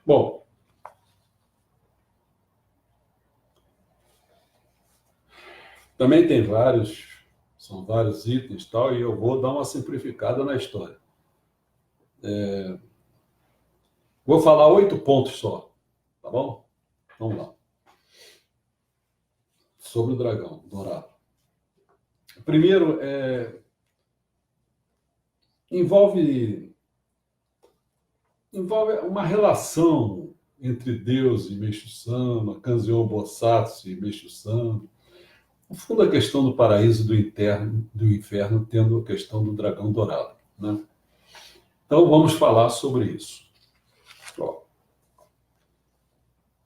Bom, também tem são vários itens e tal, e eu vou dar uma simplificada na história. Vou falar 8 pontos só, tá bom? Vamos lá. Sobre o dragão dourado. Primeiro, envolve uma relação entre Deus e Meixo-sama, Kanzeon Bosatsu e Meixo-sama. No fundo, a questão do paraíso e do inferno, tendo a questão do dragão dourado, né? Então, vamos falar sobre isso. Ó,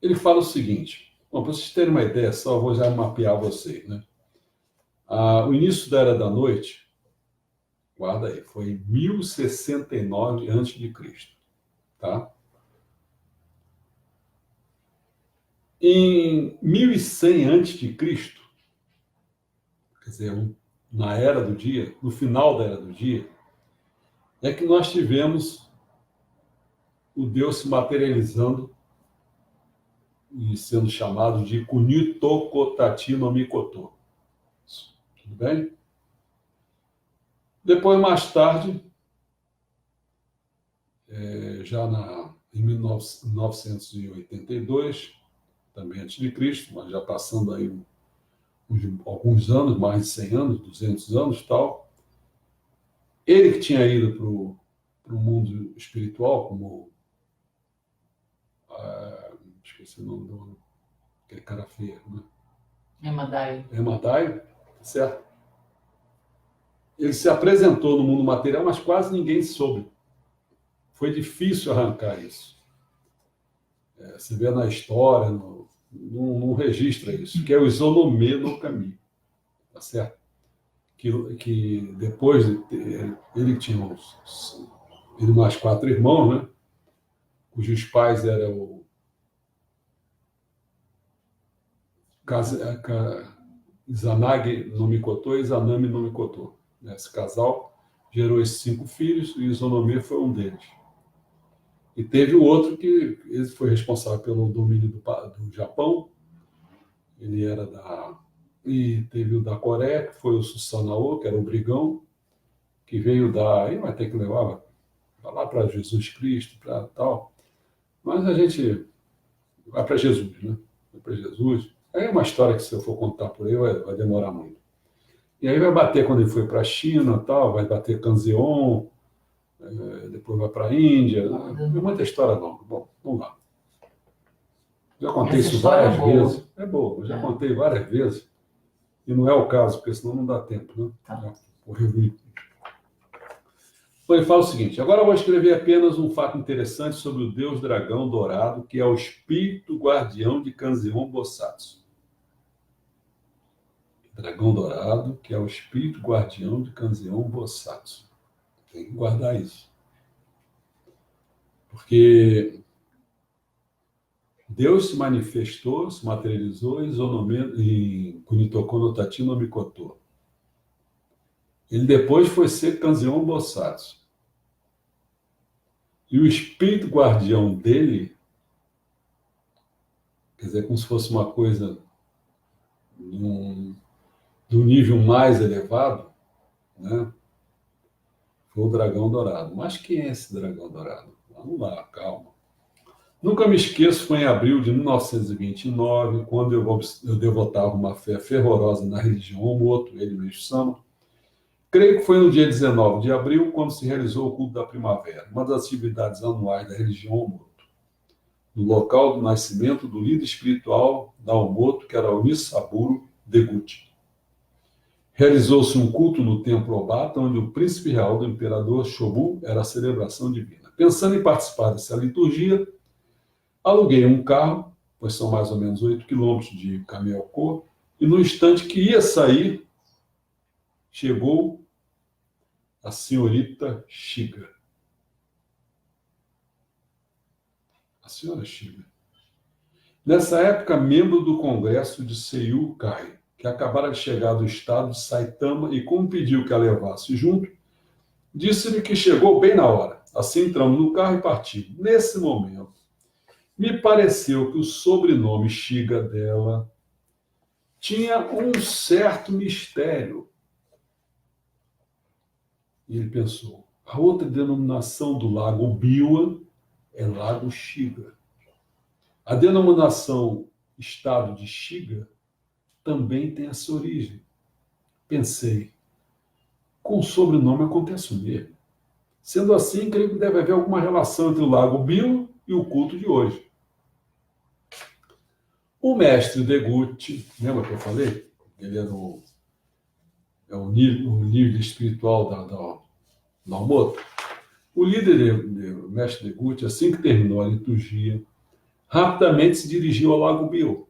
ele fala o seguinte, para vocês terem uma ideia só, eu vou já mapear vocês, né? O início da Era da Noite, guarda aí, foi em 1069 a.C., tá? Em 1100 a.C., quer dizer, na Era do Dia, no final da Era do Dia, é que nós tivemos o Deus se materializando e sendo chamado de Kunitokotati no Mikoto. Tudo bem? Depois, mais tarde, em 1982, também antes de Cristo, mas já passando aí alguns anos, mais de 100 anos, 200 anos e tal, ele que tinha ido para o mundo espiritual, como esqueci o nome do aquele cara feio, né? Emadai, certo? Ele se apresentou no mundo material, mas quase ninguém soube. Foi difícil arrancar isso. Você vê na história, não registra isso, que é o Isonomê no caminho, tá certo? Que depois ele tinha ele mais 4 irmãos, né? Cujos pais eram Izanagi no Mikoto e Izanami no Mikoto. Esse casal gerou esses 5 filhos e Isonomê foi um deles. E teve o outro que ele foi responsável pelo domínio do Japão. Ele era E teve o da Coreia, que foi o Susanoo, que era o brigão, que veio aí vai ter que levar lá para Jesus Cristo, para tal. Mas a gente vai para Jesus, né? Vai para Jesus. Aí é uma história que, se eu for contar por aí, vai demorar muito. E aí vai bater quando ele foi para a China, tal, vai bater Kanzeon, depois vai para a Índia. É muita história longa. Bom, vamos lá. Já contei isso várias vezes. É boa, já contei várias vezes. E não é o caso, porque senão não dá tempo, né? Tá. Vou resumir. Então, ele fala o seguinte: agora eu vou escrever apenas um fato interessante sobre o Deus Dragão Dourado, que é o espírito guardião de Kanzeon Bosatsu. Dragão Dourado, que é o espírito guardião de Kanzeon Bosatsu. Tem que guardar isso. Porque Deus se manifestou, se materializou em Kunitoko no Tati no Mikoto. Ele depois foi ser Kanzeon Bosatsu. E o espírito guardião dele, quer dizer, como se fosse uma coisa do nível mais elevado, né? Foi o dragão dourado. Mas quem é esse dragão dourado? Vamos lá, calma. Nunca me esqueço, foi em abril de 1929, quando eu devotava uma fé fervorosa na religião Omoto, ele Meixo-sama. Creio que foi no dia 19 de abril, quando se realizou o culto da primavera, uma das atividades anuais da religião Omoto, no local do nascimento do líder espiritual da Omoto, que era o Nisaburo Deguchi. Realizou-se um culto no templo Obata, onde o príncipe real do imperador Shobu era a celebração divina. Pensando em participar dessa liturgia, aluguei um carro, pois são mais ou menos 8 quilômetros de Kameoko, e no instante que ia sair, chegou a senhorita Shiga. A senhora Shiga. Nessa época, membro do Congresso de Seiyu-kai, que acabara de chegar do estado de Saitama e, como pediu que a levasse junto, disse-lhe que chegou bem na hora. Assim entramos no carro e partimos. Nesse momento, Me pareceu que o sobrenome Shiga dela tinha um certo mistério. E ele pensou, a outra denominação do lago Biwa é Lago Shiga. A denominação Estado de Shiga também tem essa origem. Pensei, com o sobrenome acontece o mesmo. Sendo assim, creio que deve haver alguma relação entre o Lago Biwa e o culto de hoje. O mestre Degutti, lembra que eu falei? Ele era o líder espiritual da Laumoto. O líder, o mestre Degutti, assim que terminou a liturgia, rapidamente se dirigiu ao Lago Biwa.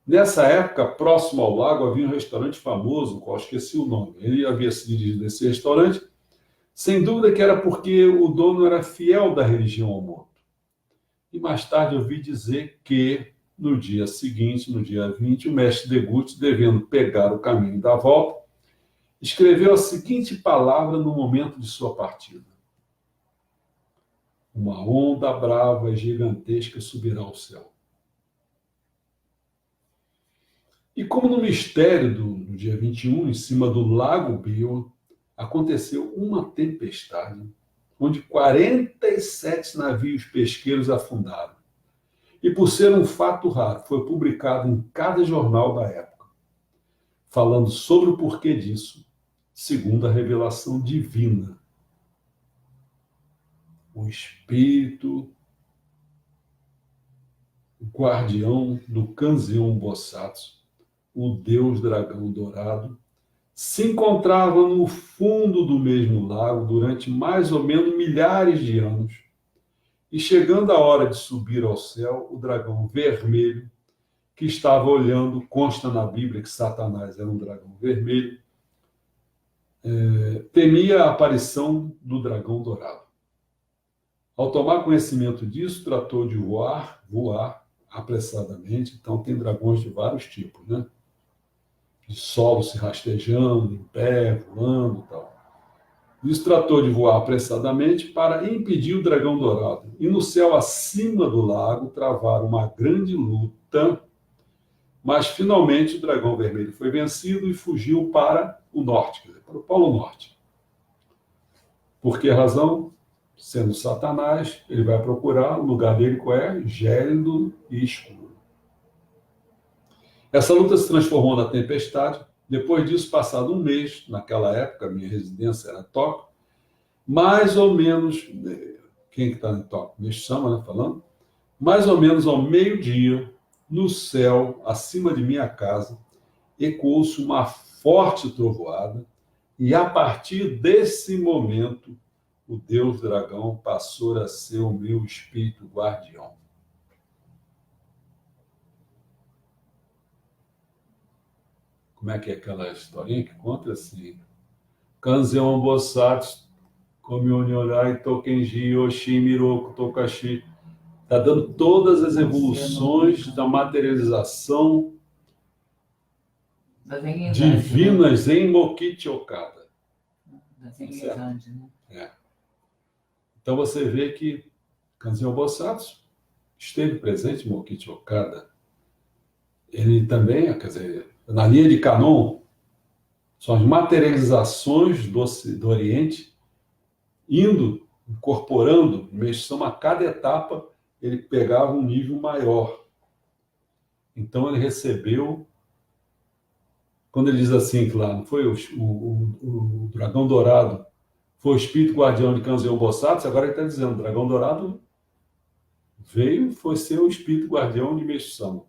Nessa época, próximo ao lago, havia um restaurante famoso, qual esqueci o nome. Ele havia se dirigido a esse restaurante, sem dúvida que era porque o dono era fiel da religião Omoto. E mais tarde ouvi dizer que, no dia seguinte, no dia 20, o mestre Degutti, devendo pegar o caminho da volta, escreveu a seguinte palavra no momento de sua partida: uma onda brava e gigantesca subirá ao céu. E como no mistério do dia 21, em cima do Lago Biwa, aconteceu uma tempestade, onde 47 navios pesqueiros afundaram. E por ser um fato raro, foi publicado em cada jornal da época, falando sobre o porquê disso, segundo a revelação divina. O espírito guardião do Kanzeon Bosatsu, o deus dragão dourado, se encontrava no fundo do mesmo lago durante mais ou menos milhares de anos. E chegando a hora de subir ao céu, o dragão vermelho, que estava olhando, consta na Bíblia que Satanás era um dragão vermelho, temia a aparição do dragão dourado. Ao tomar conhecimento disso, tratou de voar apressadamente. Então, tem dragões de vários tipos, né? De solo se rastejando, em pé, voando e tal. Isso tratou de voar apressadamente para impedir o dragão dourado. E no céu acima do lago travaram uma grande luta, mas finalmente o dragão vermelho foi vencido e fugiu para o norte, quer dizer, para o Polo Norte. Por que razão? Sendo Satanás, ele vai procurar o lugar dele qual é? Gélido e escuro. Essa luta se transformou na tempestade. Depois disso, passado um mês, naquela época, minha residência era Tóquio, mais ou menos, quem que está em Tóquio? Mestre-sama, né, falando? Mais ou menos ao meio-dia, no céu, acima de minha casa, ecoou-se uma forte trovoada, e a partir desse momento, o Deus Dragão passou a ser o meu espírito guardião. Como é que é aquela historinha que conta assim? Kanzeon Bosatsu, Komyonyorai, Tokenji, Yoshi, Miroku, Tokashi. Está dando todas as evoluções da materialização divinas em Mokichi Okada. Então você vê que Kanzeon Bosatsu esteve presente em Mokichi Okada. Ele também, quer dizer, na linha de Kanon, são as materializações do Oriente indo, incorporando, a cada etapa ele pegava um nível maior. Então ele recebeu, quando ele diz assim, que lá não foi o dragão dourado, foi o espírito guardião de Kanzeon Bosatsu, agora ele está dizendo, o dragão dourado veio, foi ser o espírito guardião de Mestre-sama.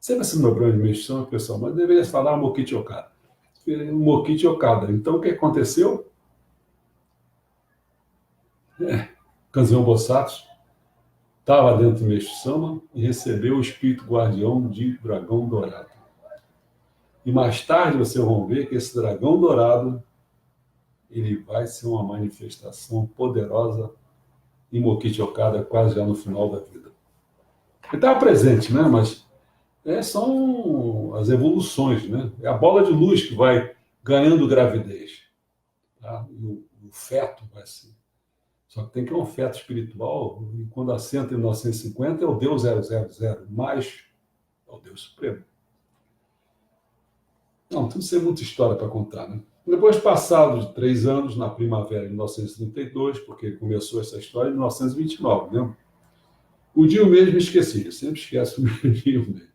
Sempre esse meu problema de Mestre-sama, pessoal, mas deveria falar Mokichi Okada. Mokichi Okada. Então o que aconteceu? Kanzeon Bosatsu estava dentro do Mestre-sama e recebeu o espírito guardião de dragão dourado. E mais tarde vocês vão ver que esse dragão dourado ele vai ser uma manifestação poderosa em Mokichi Okada quase já no final da vida. Ele estava presente, né? Mas são as evoluções, né? É a bola de luz que vai ganhando gravidez. Tá? E o feto vai se Só que tem que ter um feto espiritual, e quando assenta em 1950 é o Deus 000, mas é o Deus Supremo. Não, tudo isso é muita história para contar, né? Depois, passados de 3 anos, na primavera de 1932, porque ele começou essa história em 1929, né? O dia e o mês me esqueci, eu sempre esqueço o dia e o mês.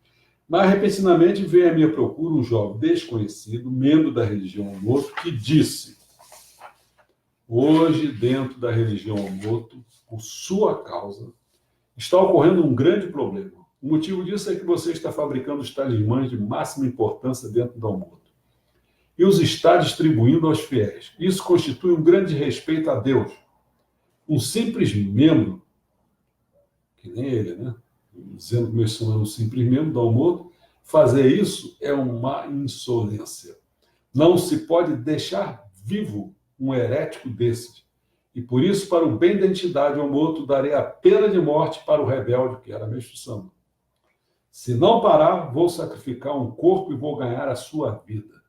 Mas, repentinamente, veio à minha procura um jovem desconhecido, membro da religião Omoto, que disse: hoje, dentro da religião Omoto, por sua causa, está ocorrendo um grande problema. O motivo disso é que você está fabricando os talismãs de máxima importância dentro da Omoto e os está distribuindo aos fiéis. Isso constitui um grande respeito a Deus. Um simples membro, que nem ele, né? Dizendo que meus são um simples membro da Omoto, fazer isso é uma insolência. Não se pode deixar vivo um herético desses. E por isso, para o bem da entidade Omoto, darei a pena de morte para o rebelde, que era Meixo Sama. Se não parar, vou sacrificar um corpo e vou ganhar a sua vida.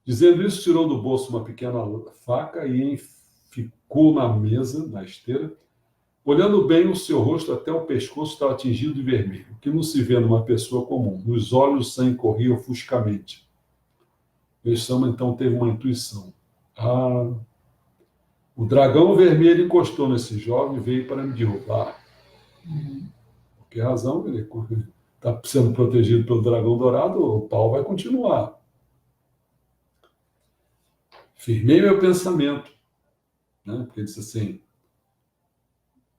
Dizendo isso, tirou do bolso uma pequena faca e ficou na mesa, na esteira. Olhando bem, o seu rosto até o pescoço estava tingido de vermelho, que não se vê numa pessoa comum. Nos olhos o sangue corria ofuscamente. Meixo Sama então teve uma intuição. O dragão vermelho encostou nesse jovem e veio para me derrubar. Por que razão? Ele está sendo protegido pelo dragão dourado, o pau vai continuar. Firmei meu pensamento, né? Porque ele disse assim: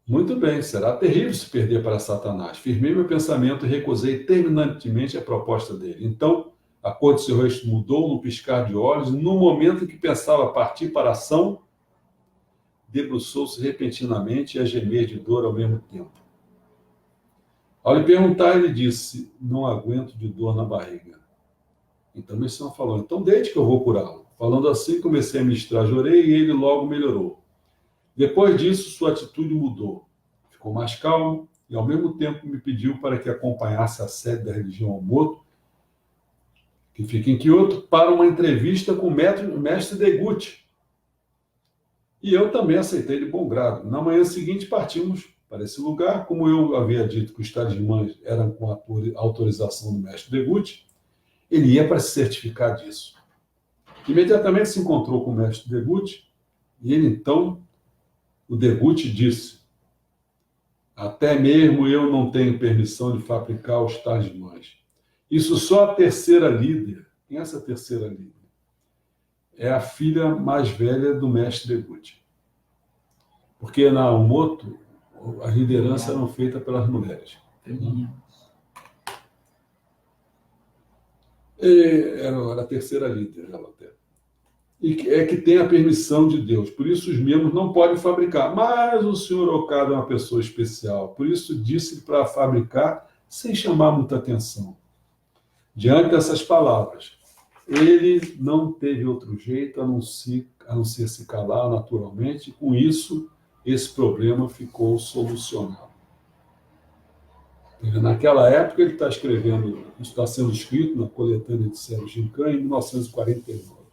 muito bem, será terrível se perder para Satanás. Firmei meu pensamento e recusei terminantemente a proposta dele. Então, a cor de seu rosto mudou num piscar de olhos, e no momento em que pensava partir para a ação, debruçou-se repentinamente e a gemer de dor ao mesmo tempo. Ao lhe perguntar, ele disse: não aguento de dor na barriga. Então, Meixo Sama falou: então deite que eu vou curá-lo. Falando assim, comecei a ministrar Jorei e ele logo melhorou. Depois disso, sua atitude mudou. Ficou mais calmo e, ao mesmo tempo, me pediu para que acompanhasse a sede da religião Omoto, que fica em Kyoto, para uma entrevista com o mestre Deguchi. E eu também aceitei de bom grado. Na manhã seguinte, partimos para esse lugar. Como eu havia dito que os talismãs eram com a autorização do mestre Deguchi, ele ia para se certificar disso. Imediatamente se encontrou com o mestre Deguchi, e ele então, o Deguchi disse: até mesmo eu não tenho permissão de fabricar os talismãs. Isso só a terceira líder. Quem é essa terceira líder? É a filha mais velha do mestre Deguchi. Porque na Omoto, a liderança era feita pelas mulheres. Era a terceira líder, ela até. E é que tem a permissão de Deus. Por isso os membros não podem fabricar. Mas o senhor Okada é uma pessoa especial. Por isso disse para fabricar sem chamar muita atenção. Diante dessas palavras, ele não teve outro jeito a não ser se calar naturalmente. E com isso, esse problema ficou solucionado. Naquela época, ele está sendo escrito na coletânea de Sérgio Ginkan em 1949.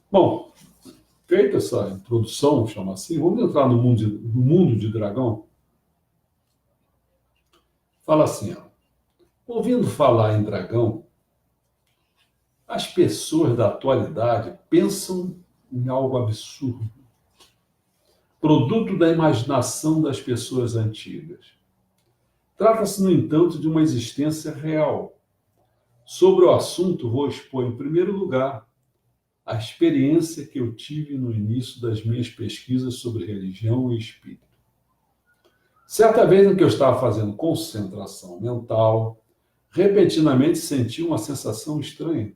Bom, feita essa introdução, chama assim, vamos entrar no mundo de dragão. Fala assim, ó, ouvindo falar em dragão, as pessoas da atualidade pensam em algo absurdo, produto da imaginação das pessoas antigas. Trata-se, no entanto, de uma existência real. Sobre o assunto, vou expor, em primeiro lugar, a experiência que eu tive no início das minhas pesquisas sobre religião e espírito. Certa vez em que eu estava fazendo concentração mental, repentinamente senti uma sensação estranha.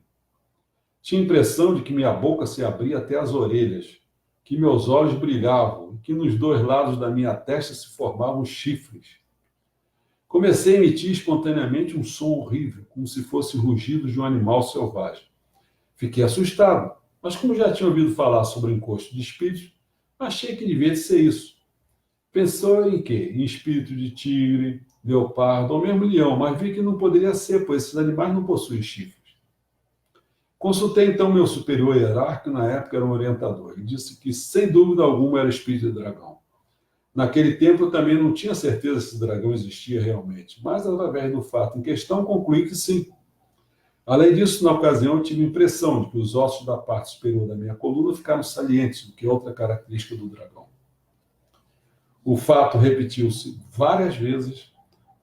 Tinha a impressão de que minha boca se abria até as orelhas, que meus olhos brilhavam e que nos dois lados da minha testa se formavam chifres. Comecei a emitir espontaneamente um som horrível, como se fosse o rugido de um animal selvagem. Fiquei assustado, mas como já tinha ouvido falar sobre o encosto de espíritos, achei que devia ser isso. Pensou em quê? Em espírito de tigre, leopardo ou mesmo leão, mas vi que não poderia ser, pois esses animais não possuem chifres. Consultei então meu superior hierárquico, na época era um orientador, e disse que, sem dúvida alguma, era espírito de dragão. Naquele tempo eu também não tinha certeza se esse dragão existia realmente, mas através do fato em questão concluí que sim. Além disso, na ocasião, eu tive a impressão de que os ossos da parte superior da minha coluna ficaram salientes, o que é outra característica do dragão. O fato repetiu-se várias vezes.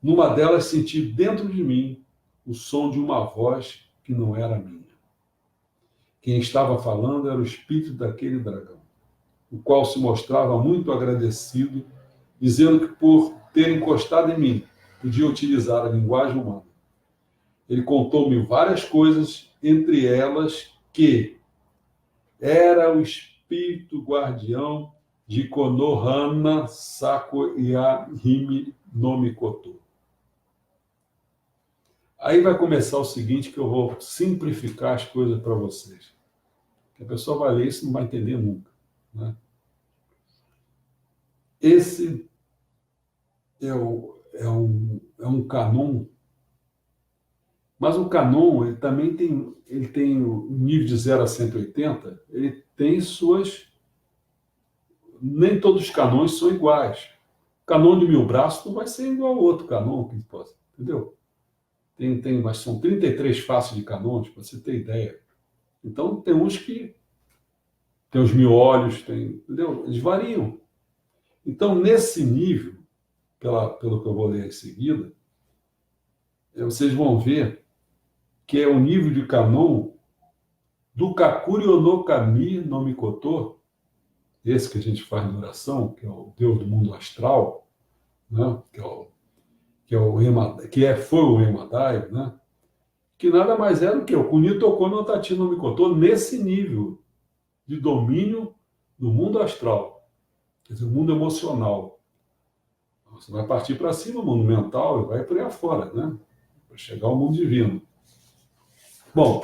Numa delas, senti dentro de mim o som de uma voz que não era minha. Quem estava falando era o espírito daquele dragão, o qual se mostrava muito agradecido, dizendo que por ter encostado em mim, podia utilizar a linguagem humana. Ele contou-me várias coisas, entre elas que era o espírito guardião de Konohana Sakoyahime no Mikoto. Aí vai começar o seguinte, que eu vou simplificar as coisas para vocês. A pessoa vai ler isso e não vai entender nunca, né? Esse é um canon, mas o canon ele também tem o nível de 0 a 180, ele tem suas... Nem todos os canões são iguais. O canon de 1000 braços não vai ser igual ao outro canon, que possa, entendeu? Mas são 33 faces de canons, para você ter ideia. Então, tem uns que tem os 1000 olhos, entendeu? Eles variam. Então, nesse nível, pelo que eu vou ler em seguida, vocês vão ver que é o nível de canon do Kakuryo no Kami no Mikoto, esse que a gente faz na oração, que é o Deus do mundo astral, né? Foi o Emadai, né? Que nada mais é do que o Kunitoko no Tati no Mikoto, nesse nível de domínio do mundo astral, quer dizer, o mundo emocional. Você vai partir para cima, o mundo mental, e vai por aí afora, né? Para chegar ao mundo divino. Bom,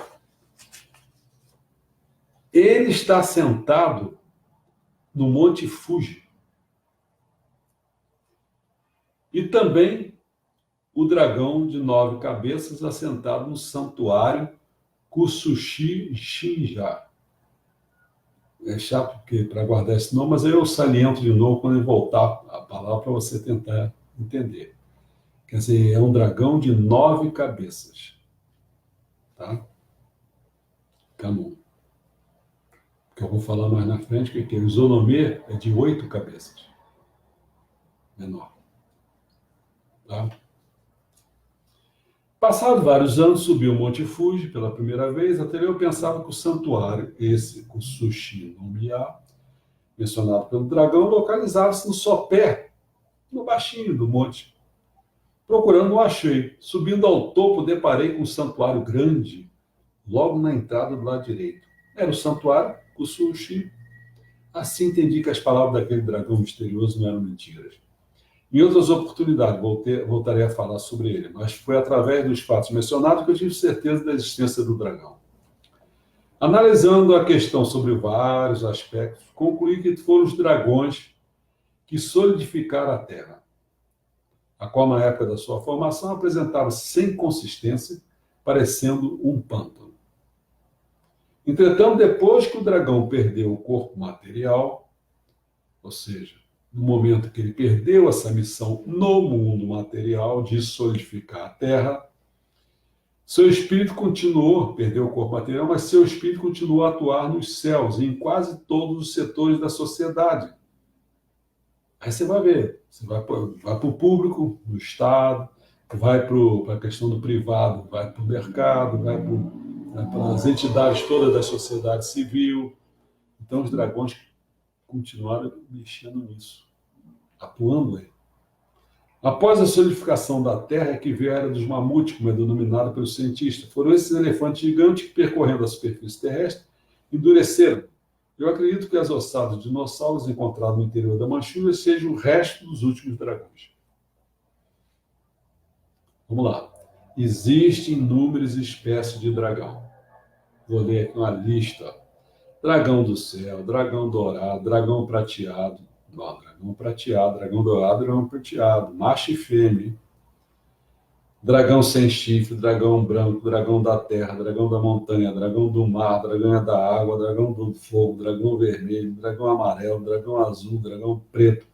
ele está sentado no Monte Fuji. E também o dragão de 9 cabeças assentado no santuário Kusushi Shinja. É chato para guardar esse nome, mas aí eu saliento de novo quando ele voltar a palavra para você tentar entender. Quer dizer, é um dragão de 9 cabeças. Tá? Canon. Que eu vou falar mais na frente, que o Isonomê é de 8 cabeças. Menor. Tá? Passados vários anos, subi o Monte Fuji pela primeira vez, até eu pensava que o santuário, esse, o Sushi no Miya, mencionado pelo dragão, localizava-se no sopé, no baixinho do monte. Procurando, não achei. Subindo ao topo, deparei com um santuário grande, logo na entrada do lado direito. Era o santuário Kusushi. Assim entendi que as palavras daquele dragão misterioso não eram mentiras. Em outras oportunidades, voltarei a falar sobre ele, mas foi através dos fatos mencionados que eu tive certeza da existência do dragão. Analisando a questão sobre vários aspectos, concluí que foram os dragões que solidificaram a Terra, a qual, na época da sua formação, apresentava-se sem consistência, parecendo um pântano. Entretanto, depois que o dragão perdeu o corpo material, ou seja, no momento que ele perdeu essa missão no mundo material de solidificar a Terra, seu espírito perdeu o corpo material, mas seu espírito continuou a atuar nos céus e em quase todos os setores da sociedade. Aí você vai ver, você vai para o público, no Estado, vai para a questão do privado, vai para o mercado, vai para as entidades todas da sociedade civil. Então os dragões continuaram mexendo nisso, atuando aí. Após a solidificação da Terra, é que veio a era dos mamutes, como é denominada pelos cientistas. Foram esses elefantes gigantes que, percorrendo a superfície terrestre, endureceram. Eu acredito que as ossadas de dinossauros encontradas no interior da Manchúria sejam o resto dos últimos dragões. Vamos lá. Existem inúmeras espécies de dragão. Vou ler aqui uma lista. Dragão do céu, dragão dourado, dragão prateado. Não, dragão prateado, dragão dourado, dragão prateado. Macho e fêmea. Dragão sem chifre, dragão branco, dragão da terra, dragão da montanha, dragão do mar, dragão da água, dragão do fogo, dragão vermelho, dragão amarelo, dragão azul, dragão preto,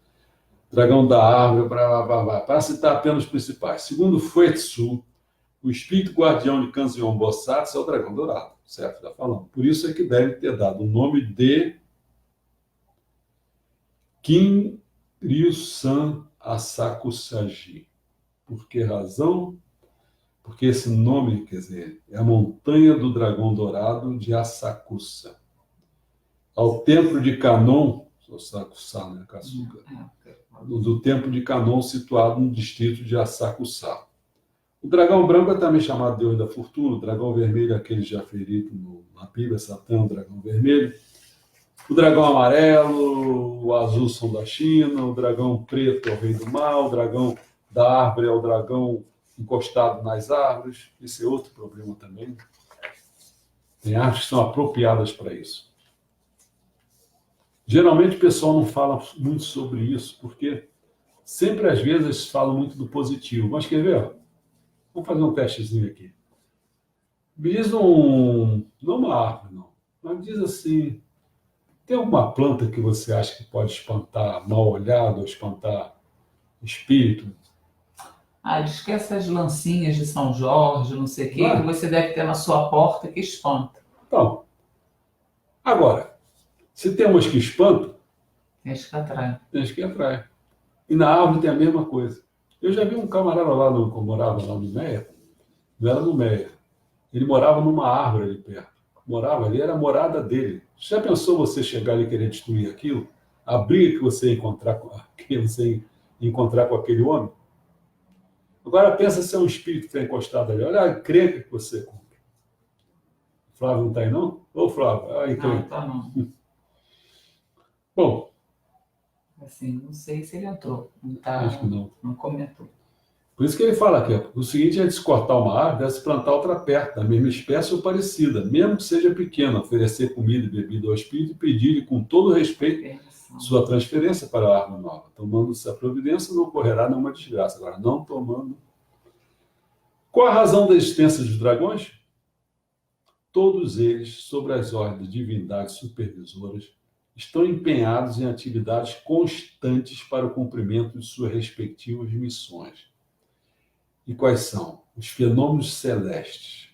dragão da árvore, para citar apenas os principais. Segundo Fuetsu, o espírito guardião de Kanzeon Bosatsu é o dragão dourado, certo? Já falamos. Por isso é que deve ter dado o nome de Kinryu-san Asakusaji. Por que razão? Porque esse nome, quer dizer, é a montanha do dragão dourado de Asakusa. Ao templo de Kanon, Asakusa, né, Kasuga, do templo de Kanon, situado no distrito de Asakusa. O dragão branco é também chamado Deus da Fortuna, o dragão vermelho é aquele já ferido na Bíblia, Satã, o dragão vermelho. O dragão amarelo, o azul são da China, o dragão preto é o rei do mal, o dragão da árvore é o dragão encostado nas árvores. Esse é outro problema também. Tem árvores que são apropriadas para isso. Geralmente o pessoal não fala muito sobre isso, porque sempre às vezes falam muito do positivo. Mas quer ver? Vamos fazer um testezinho aqui. Diz não uma árvore, não. Mas diz assim, tem alguma planta que você acha que pode espantar mal-olhado ou espantar espírito? Diz que essas lancinhas de São Jorge, não sei o quê, que você deve ter na sua porta que espanta. Então, agora, se tem umas que espantam, tem as que atraem. Tem as que atraem. E na árvore tem a mesma coisa. Eu já vi um camarada lá, que morava lá no Meia, não era no Meia, ele morava numa árvore ali perto. Morava ali, era a morada dele. Já pensou você chegar ali e querer destruir aquilo? A briga que você ia encontrar com aquele homem? Agora pensa se é um espírito que está encostado ali. Olha a encrenca que você compra. O Flávio não está aí, não? Ô, Flávio, a encrenca. Não, está não. Bom. Assim, não sei se ele entrou. Não tá, acho que não. Não comentou. Por isso que ele fala aqui, o seguinte é de se cortar uma árvore, deve se plantar outra perto, da mesma espécie ou parecida, mesmo que seja pequena, oferecer comida e bebida ao espírito e pedir-lhe com todo respeito sua transferência para a árvore nova. Tomando-se a providência, não ocorrerá nenhuma desgraça. Agora, não tomando. Qual a razão da existência dos dragões? Todos eles, sob as ordens de divindades supervisoras, estão empenhados em atividades constantes para o cumprimento de suas respectivas missões. E quais são? Os fenômenos celestes,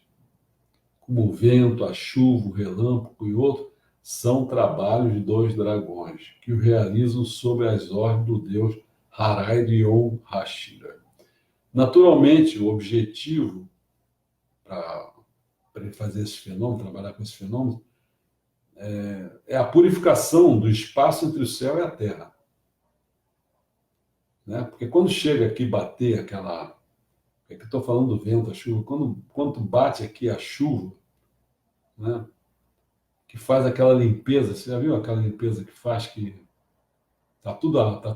como o vento, a chuva, o relâmpago e outros, são trabalhos de 2 dragões, que o realizam sob as ordens do deus Haraidion Hashira. Naturalmente, o objetivo para ele fazer esse fenômeno, trabalhar com esse fenômeno, é a purificação do espaço entre o céu e a terra. Né? Porque quando chega aqui bater aquela... É que estou falando do vento, a chuva. Quando bate aqui a chuva, né, que faz aquela limpeza, você já viu aquela limpeza que faz que a rua está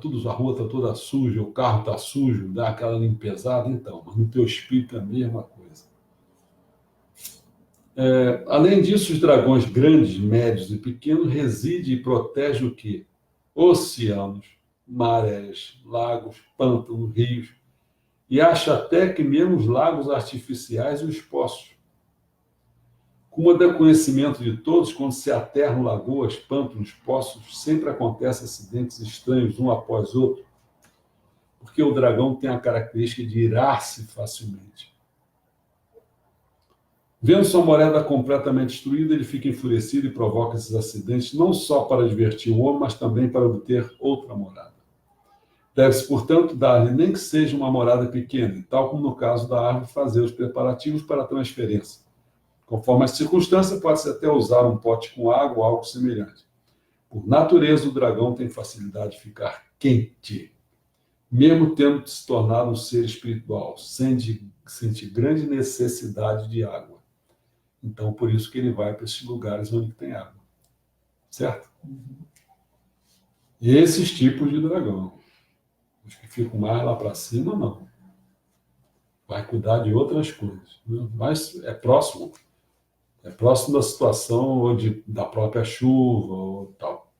toda suja, o carro está sujo, dá aquela limpezada? Então, mas no teu espírito é a mesma coisa. Além disso, os dragões grandes, médios e pequenos residem e protegem o quê? Oceanos, marés, lagos, pântanos, rios, e acha até que mesmo os lagos artificiais e os poços. Como é do conhecimento de todos, quando se aterram lagoas, pântanos, poços, sempre acontecem acidentes estranhos um após outro, porque o dragão tem a característica de irar-se facilmente. Vendo sua morada completamente destruída, ele fica enfurecido e provoca esses acidentes, não só para divertir o homem, mas também para obter outra morada. Deve-se, portanto, dar-lhe nem que seja uma morada pequena, e tal como no caso da árvore, fazer os preparativos para a transferência. Conforme as circunstâncias, pode-se até usar um pote com água ou algo semelhante. Por natureza, o dragão tem facilidade de ficar quente, mesmo tendo se tornado um ser espiritual, sente grande necessidade de água. Então, por isso que ele vai para esses lugares onde tem água. Certo? E esses tipos de dragão. Os que ficam mais lá para cima, não. Vai cuidar de outras coisas. Né? Mas é próximo. É próximo da situação ou da própria chuva ou tal.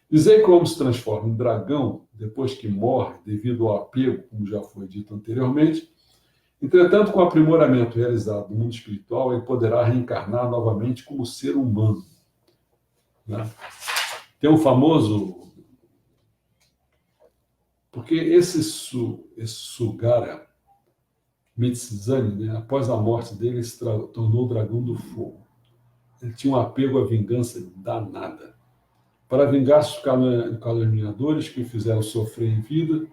Dizer como se transforma em dragão depois que morre devido ao apego, como já foi dito anteriormente, Entretanto, com o aprimoramento realizado no mundo espiritual, ele poderá reencarnar novamente como ser humano. Né? Tem um famoso... Porque esse Sugara Mitsuzane, né, após a morte dele, ele se tornou o dragão do fogo. Ele tinha um apego à vingança danada. Para vingar os caluniadores que o fizeram sofrer em vida,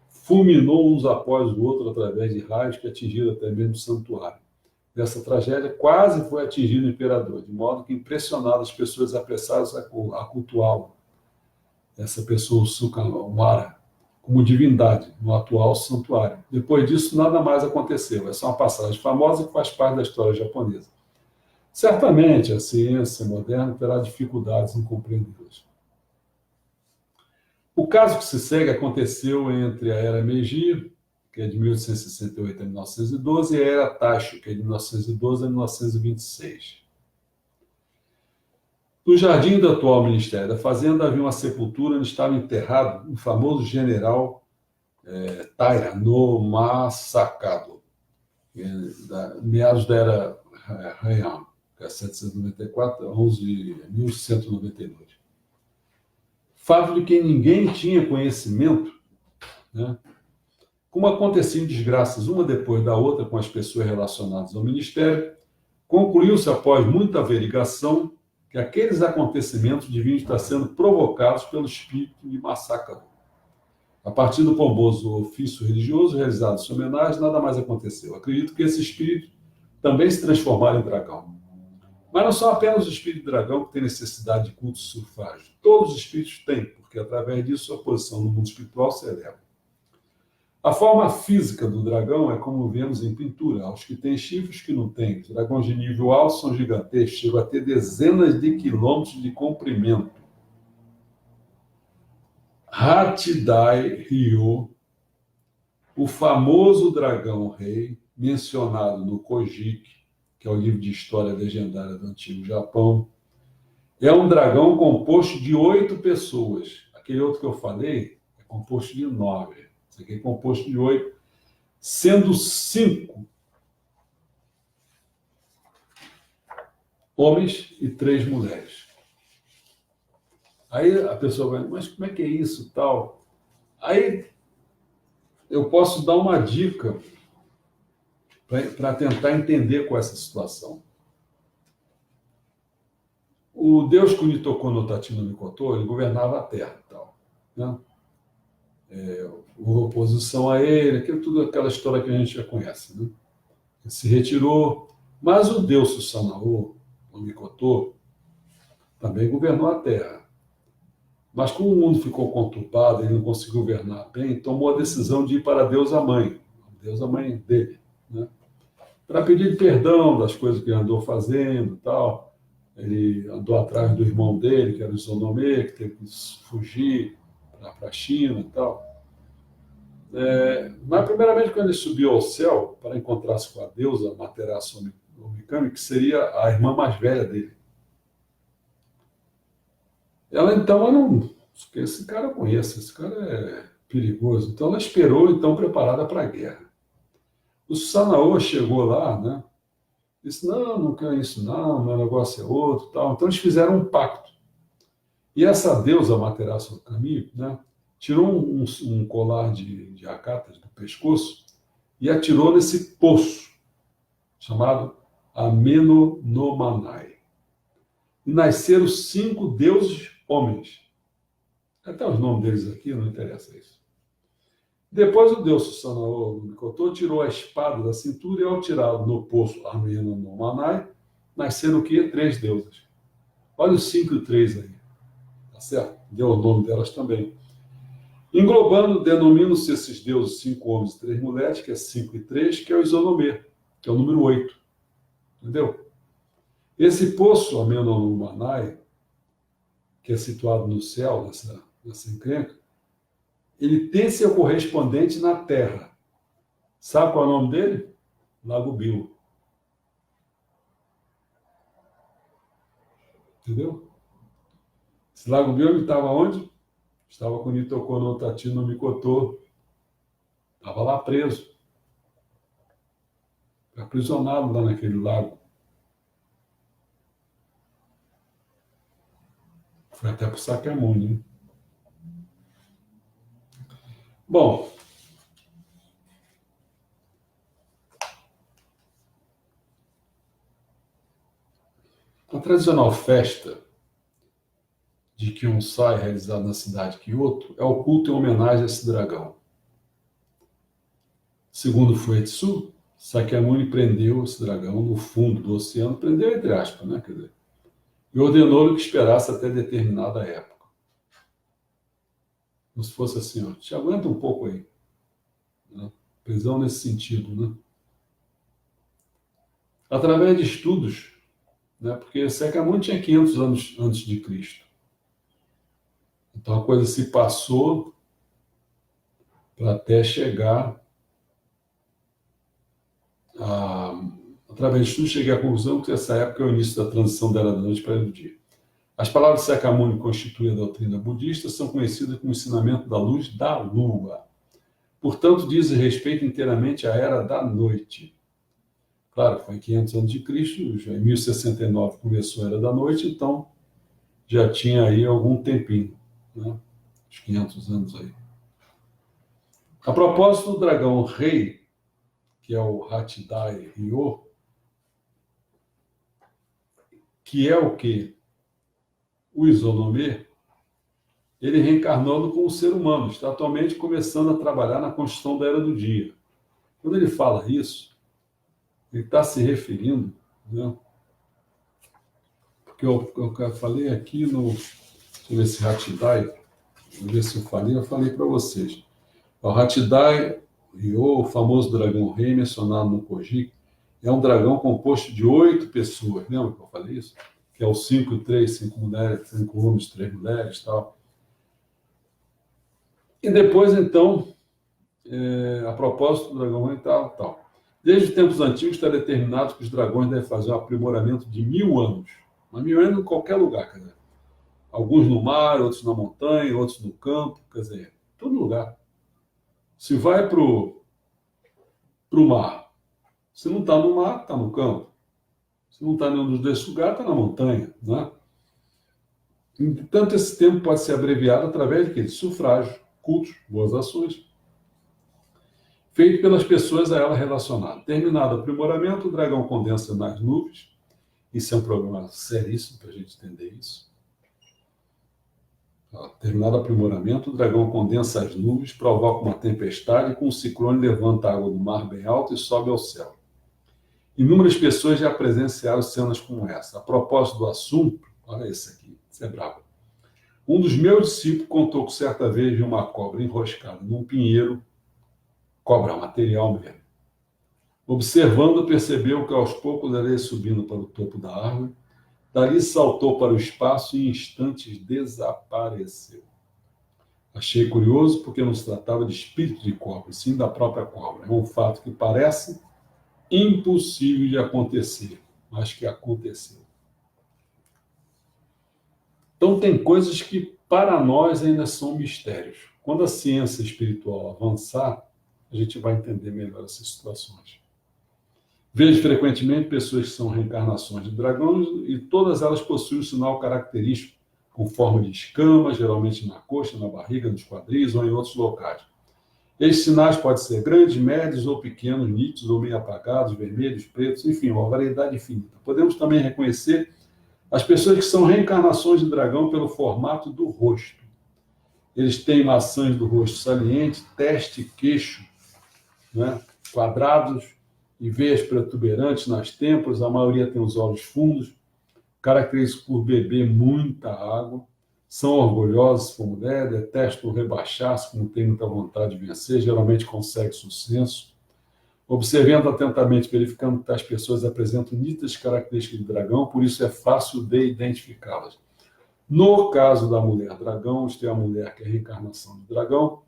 fulminou uns após o outro através de raios que atingiram até mesmo o santuário. Nessa tragédia, quase foi atingido o imperador, de modo que impressionado as pessoas apressaram a cultuá-lo, essa pessoa, Sukamara, como divindade no atual santuário. Depois disso, nada mais aconteceu. Essa é uma passagem famosa que faz parte da história japonesa. Certamente, a ciência moderna terá dificuldades em compreendê-las. O caso que se segue aconteceu entre a Era Meiji, que é de 1868 a 1912, e a Era Taisho, que é de 1912 a 1926. No jardim do atual Ministério da Fazenda havia uma sepultura onde estava enterrado o famoso general Taira no Masakado, meados da Era Heian, que é 794 a 1192. Fato de que ninguém tinha conhecimento, né? Como aconteciam desgraças uma depois da outra com as pessoas relacionadas ao ministério, concluiu-se após muita averiguação que aqueles acontecimentos deviam estar sendo provocados pelo espírito de Masakado. A partir do pomposo ofício religioso realizado em sua homenagem, nada mais aconteceu. Acredito que esse espírito também se transformara em dragão. Mas não são apenas os espíritos de dragão que têm necessidade de culto sulfágio. Todos os espíritos têm, porque através disso sua posição no mundo espiritual se eleva. A forma física do dragão é como vemos em pintura. Aos que têm chifres que não têm. Os dragões de nível alto são gigantescos, chegam a ter dezenas de quilômetros de comprimento. Hatidai Ryo, o famoso dragão rei, mencionado no Kojiki, que é o livro de história legendária do Antigo Japão, é um dragão composto de 8 pessoas. Aquele outro que eu falei é composto de 9. Esse aqui é composto de 8, sendo 5 homens e 3 mulheres. Aí a pessoa vai, mas como é que é isso, tal? Aí eu posso dar uma dica para tentar entender com essa situação. O deus Kunitoko no Tachi no Mikoto, ele governava a Terra, tal, né? Houve oposição a ele, tudo aquela história que a gente já conhece, né? Ele se retirou, mas o deus Susanoo no Mikoto também governou a Terra. Mas como o mundo ficou conturbado, ele não conseguiu governar bem, tomou a decisão de ir para a deusa mãe dele, né? Para pedir perdão das coisas que ele andou fazendo e tal. Ele andou atrás do irmão dele, que era o Izonome, que teve que fugir para a China e tal. Mas, primeiramente, quando ele subiu ao céu para encontrar-se com a deusa Amaterasu Omikami, que seria a irmã mais velha dele. Ela, então, ela não... Esse cara eu conheço, esse cara é perigoso. Então, ela esperou, então, preparada para a guerra. O Susanoo chegou lá, né? Disse, não quero isso não, meu negócio é outro, tal. Então, eles fizeram um pacto. E essa deusa Amaterasu Omikami, né, tirou um colar de acatas do pescoço e atirou nesse poço, chamado Ameno no Manai. E nasceram 5 deuses homens. Até os nomes deles aqui, não interessa isso. Depois o deus Susanoo Mikoto tirou a espada da cintura e, ao tirá-lo no poço Ameno no Manai, nasceram o quê? 3 deusas. Olha os 5 e 3 aí. Tá certo? Deu o nome delas também. Englobando, denominam-se esses deuses 5 homens e 3 mulheres, que é 5 e 3, que é o Izonome, que é o número 8. Entendeu? Esse poço Ameno no Manai, que é situado no céu, nessa encrenca, ele tem seu correspondente na Terra. Sabe qual é o nome dele? Lago Bill. Entendeu? Esse Lago Bill ele estava onde? Estava com Nitoko no Tachi no Mikoto. Estava lá preso. Foi aprisionado lá naquele lago. Foi até para o Sakyamuni, né? Bom, a tradicional festa de Kyonsai, realizada na cidade de Kyoto, é o culto em homenagem a esse dragão. Segundo Fuetsu, Sakyamuni prendeu esse dragão no fundo do oceano, prendeu entre aspas, né? Quer dizer, e ordenou-lhe que esperasse até determinada época. Como se fosse assim, ó, te aguenta um pouco aí. Né? Prisão nesse sentido, né? Através de estudos, né? Porque Sakyamuni tinha 500 anos antes de Cristo. Então a coisa se passou para até chegar através de estudos, cheguei à conclusão que essa época é o início da transição da era da noite para a era do dia. As palavras de Sakyamuni que constituem a doutrina budista são conhecidas como ensinamento da luz da lua. Portanto, dizem respeito inteiramente à era da noite. Claro, foi em 500 anos de Cristo, já em 1069 começou a era da noite, então já tinha aí algum tempinho, né? Uns 500 anos aí. A propósito do dragão rei, que é o Hachidai Ryo, que é o que? O Izonome, ele reencarnando como ser humano, está atualmente começando a trabalhar na construção da era do dia. Quando ele fala isso, ele está se referindo, né? Porque eu falei aqui no. Deixa eu ver se Hachidai, vou ver se eu falei para vocês. O Hachidai Ryo, o famoso dragão rei mencionado no Kojiki, é um dragão composto de 8 pessoas. Lembra que eu falei isso? Que é o 5 e 3, 5 mulheres, 5 homens, 3 mulheres e tal. E depois, então, a propósito do dragão rei tal. Desde os tempos antigos está determinado que os dragões devem fazer um aprimoramento de 1000 anos. Mas 1000 anos em qualquer lugar, quer dizer. Alguns no mar, outros na montanha, outros no campo, quer dizer, todo lugar. Se vai para o mar, se não está no mar, está no campo. Se não está em nenhum dos dois lugares, está na montanha, né? Entanto, esse tempo pode ser abreviado através de quê? De sufrágio, cultos, boas ações, feito pelas pessoas a ela relacionadas. Terminado o aprimoramento, o dragão condensa nas nuvens. Isso é um problema seríssimo para a gente entender isso. Terminado o aprimoramento, o dragão condensa as nuvens, provoca uma tempestade e com um ciclone levanta a água do mar bem alto e sobe ao céu. Inúmeras pessoas já presenciaram cenas como essa. A propósito do assunto, olha esse aqui, isso é brabo. Um dos meus discípulos contou que certa vez viu uma cobra enroscada num pinheiro, cobra material mesmo. Observando, percebeu que aos poucos ela ia subindo para o topo da árvore. Dali saltou para o espaço e em instantes desapareceu. Achei curioso porque não se tratava de espírito de cobra, sim da própria cobra. É um fato que parece impossível de acontecer, mas que aconteceu. Então tem coisas que para nós ainda são mistérios. Quando a ciência espiritual avançar, a gente vai entender melhor essas situações. Vejo frequentemente pessoas que são reencarnações de dragões e todas elas possuem um sinal característico com forma de escama, geralmente na coxa, na barriga, nos quadris ou em outros locais. Esses sinais podem ser grandes, médios ou pequenos, nítidos ou meio apagados, vermelhos, pretos, enfim, uma variedade infinita. Podemos também reconhecer as pessoas que são reencarnações de dragão pelo formato do rosto. Eles têm maçãs do rosto salientes, testa e queixo, né, quadrados, e veias protuberantes nas têmporas, a maioria tem os olhos fundos, característicos por beber muita água, são orgulhosos se for mulher, detestam rebaixar-se, como tem muita vontade de vencer, geralmente consegue sucesso. Observando atentamente, verificando que as pessoas apresentam nítidas características de dragão, por isso é fácil de identificá-las. No caso da mulher dragão, isto é a mulher que é a reencarnação de dragão,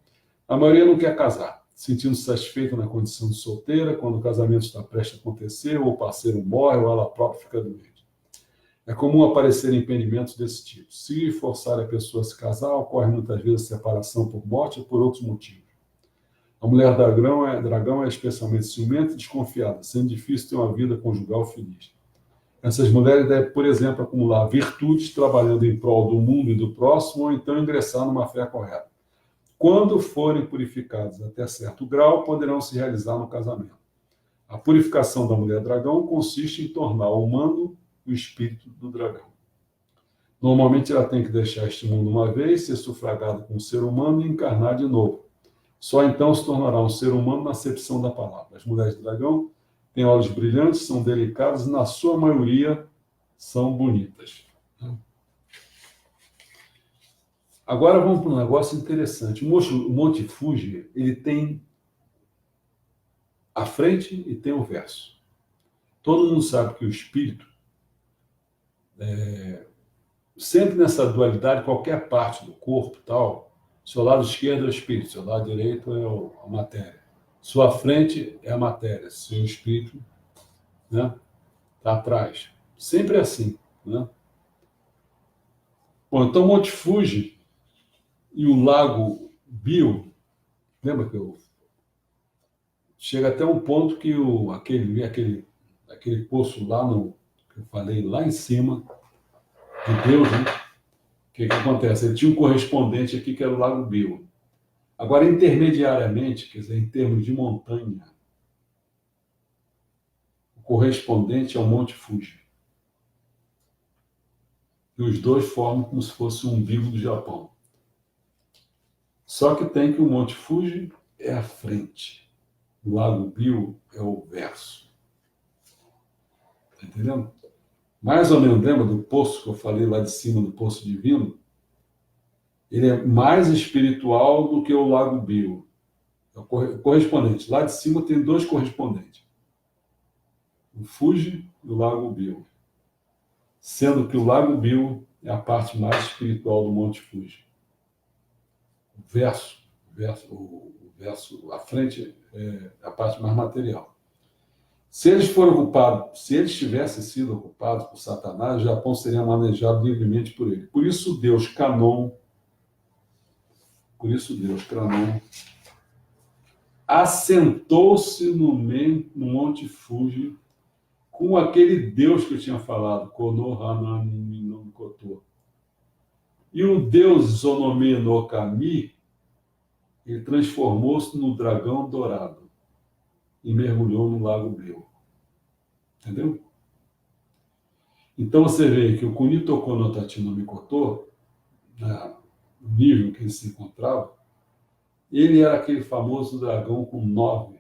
a maioria não quer casar, sentindo-se satisfeita na condição de solteira, quando o casamento está prestes a acontecer, ou o parceiro morre, ou ela própria fica doente. É comum aparecer impedimentos desse tipo. Se forçar a pessoa a se casar, ocorre muitas vezes a separação por morte ou por outros motivos. A mulher dragão é especialmente ciumenta e desconfiada, sendo difícil ter uma vida conjugal feliz. Essas mulheres devem, por exemplo, acumular virtudes trabalhando em prol do mundo e do próximo, ou então ingressar numa fé correta. Quando forem purificadas até certo grau, poderão se realizar no casamento. A purificação da mulher dragão consiste em tornar humano o espírito do dragão. Normalmente ela tem que deixar este mundo uma vez, ser sufragada com um ser humano e encarnar de novo. Só então se tornará um ser humano na acepção da palavra. As mulheres dragão têm olhos brilhantes, são delicadas e, na sua maioria, são bonitas. Agora vamos para um negócio interessante. O Monte Fuji, ele tem a frente e tem o verso. Todo mundo sabe que o espírito, sempre nessa dualidade, qualquer parte do corpo, tal, seu lado esquerdo é o espírito, seu lado direito é a matéria. Sua frente é a matéria, seu espírito, né, está atrás. Sempre é assim, né? Bom, então o Monte Fuji e o Lago Biu, lembra que chega até um ponto que aquele poço lá que eu falei lá em cima de Deus, né? O que acontece? Ele tinha um correspondente aqui que era o Lago Biu. Agora, intermediariamente, quer dizer, em termos de montanha, o correspondente é o Monte Fuji. E os dois formam como se fosse um umbigo do Japão. Só que tem que o Monte Fuji é a frente. O Lago Biu é o verso. Está entendendo? Mais ou menos, lembra do poço que eu falei lá de cima, do Poço Divino? Ele é mais espiritual do que o Lago Biu. É o correspondente. Lá de cima tem dois correspondentes. O Fuji e o Lago Biu. Sendo que o Lago Biu é a parte mais espiritual do Monte Fuji. O verso, a frente é a parte mais material. Se eles tivessem sido ocupados por Satanás, o Japão seria manejado livremente por ele. Por isso Deus Kranon assentou-se no Monte Fuji com aquele Deus que eu tinha falado, Konohana no Koto. E o Deus Zonome no Kami, ele transformou-se no dragão dourado e mergulhou no Lago Biu. Entendeu? Então você vê que o Kunitoko no Tachi no Mikoto, no nível em que ele se encontrava, ele era aquele famoso dragão com 9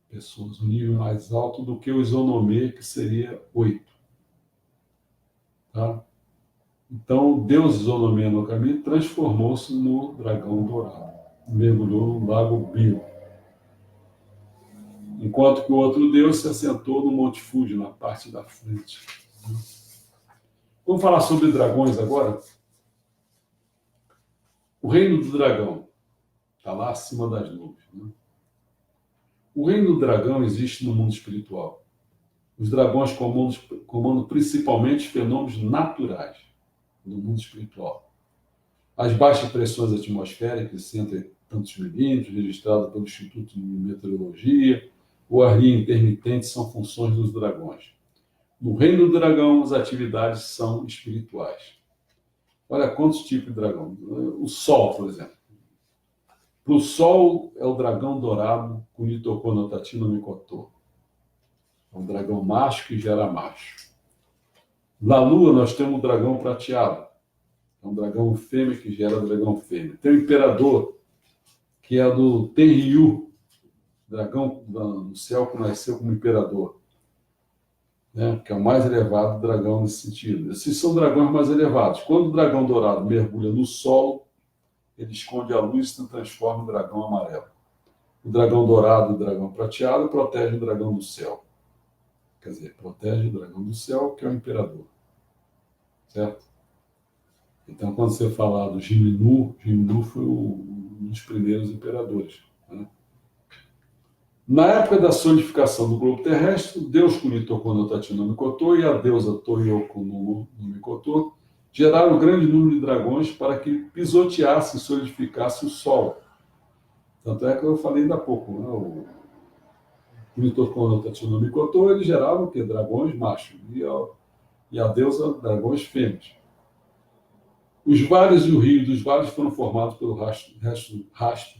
pessoas, um nível mais alto do que o Izonome, que seria 8. Tá? Então, Deus Izonome no caminho transformou-se no dragão dourado, mergulhou no Lago Biu. Enquanto que o outro Deus se assentou no Monte Fuji, na parte da frente. Vamos falar sobre dragões agora? O reino do dragão está lá acima das nuvens. Né? O reino do dragão existe no mundo espiritual. Os dragões comandam principalmente fenômenos naturais no mundo espiritual. As baixas pressões atmosféricas, 100 e tantos milímetros, registradas pelo Instituto de Meteorologia, o ar intermitente são funções dos dragões. No reino do dragão, as atividades são espirituais. Olha quantos tipos de dragão. O Sol, por exemplo. Para o Sol é o dragão dourado, Kunitoko no Tachi no Mikoto. É um dragão macho que gera macho. Na Lua nós temos o dragão prateado. É um dragão fêmea que gera dragão fêmea. Tem o Imperador, que é do Tenryu, dragão do céu que nasceu como imperador, né? Que é o mais elevado dragão nesse sentido. Esses são dragões mais elevados. Quando o dragão dourado mergulha no solo, ele esconde a luz e se transforma em dragão amarelo. O dragão dourado e o dragão prateado protegem o dragão do céu. Quer dizer, protege o dragão do céu, que é o imperador. Certo? Então, quando você falar do Jiminu foi um dos primeiros imperadores. Né? Na época da solidificação do globo terrestre, o deus Kunitoko no Tachi no Mikoto e a deusa Toyoko no Mikoto geraram um grande número de dragões para que pisoteasse e solidificasse o Sol. Tanto é que eu falei ainda há pouco, né? O Minotauro, quando Tatino me contou, ele gerava o quê? Dragões machos. E a deusa, dragões fêmeas. Os vales e o rio dos vales foram formados pelo rastro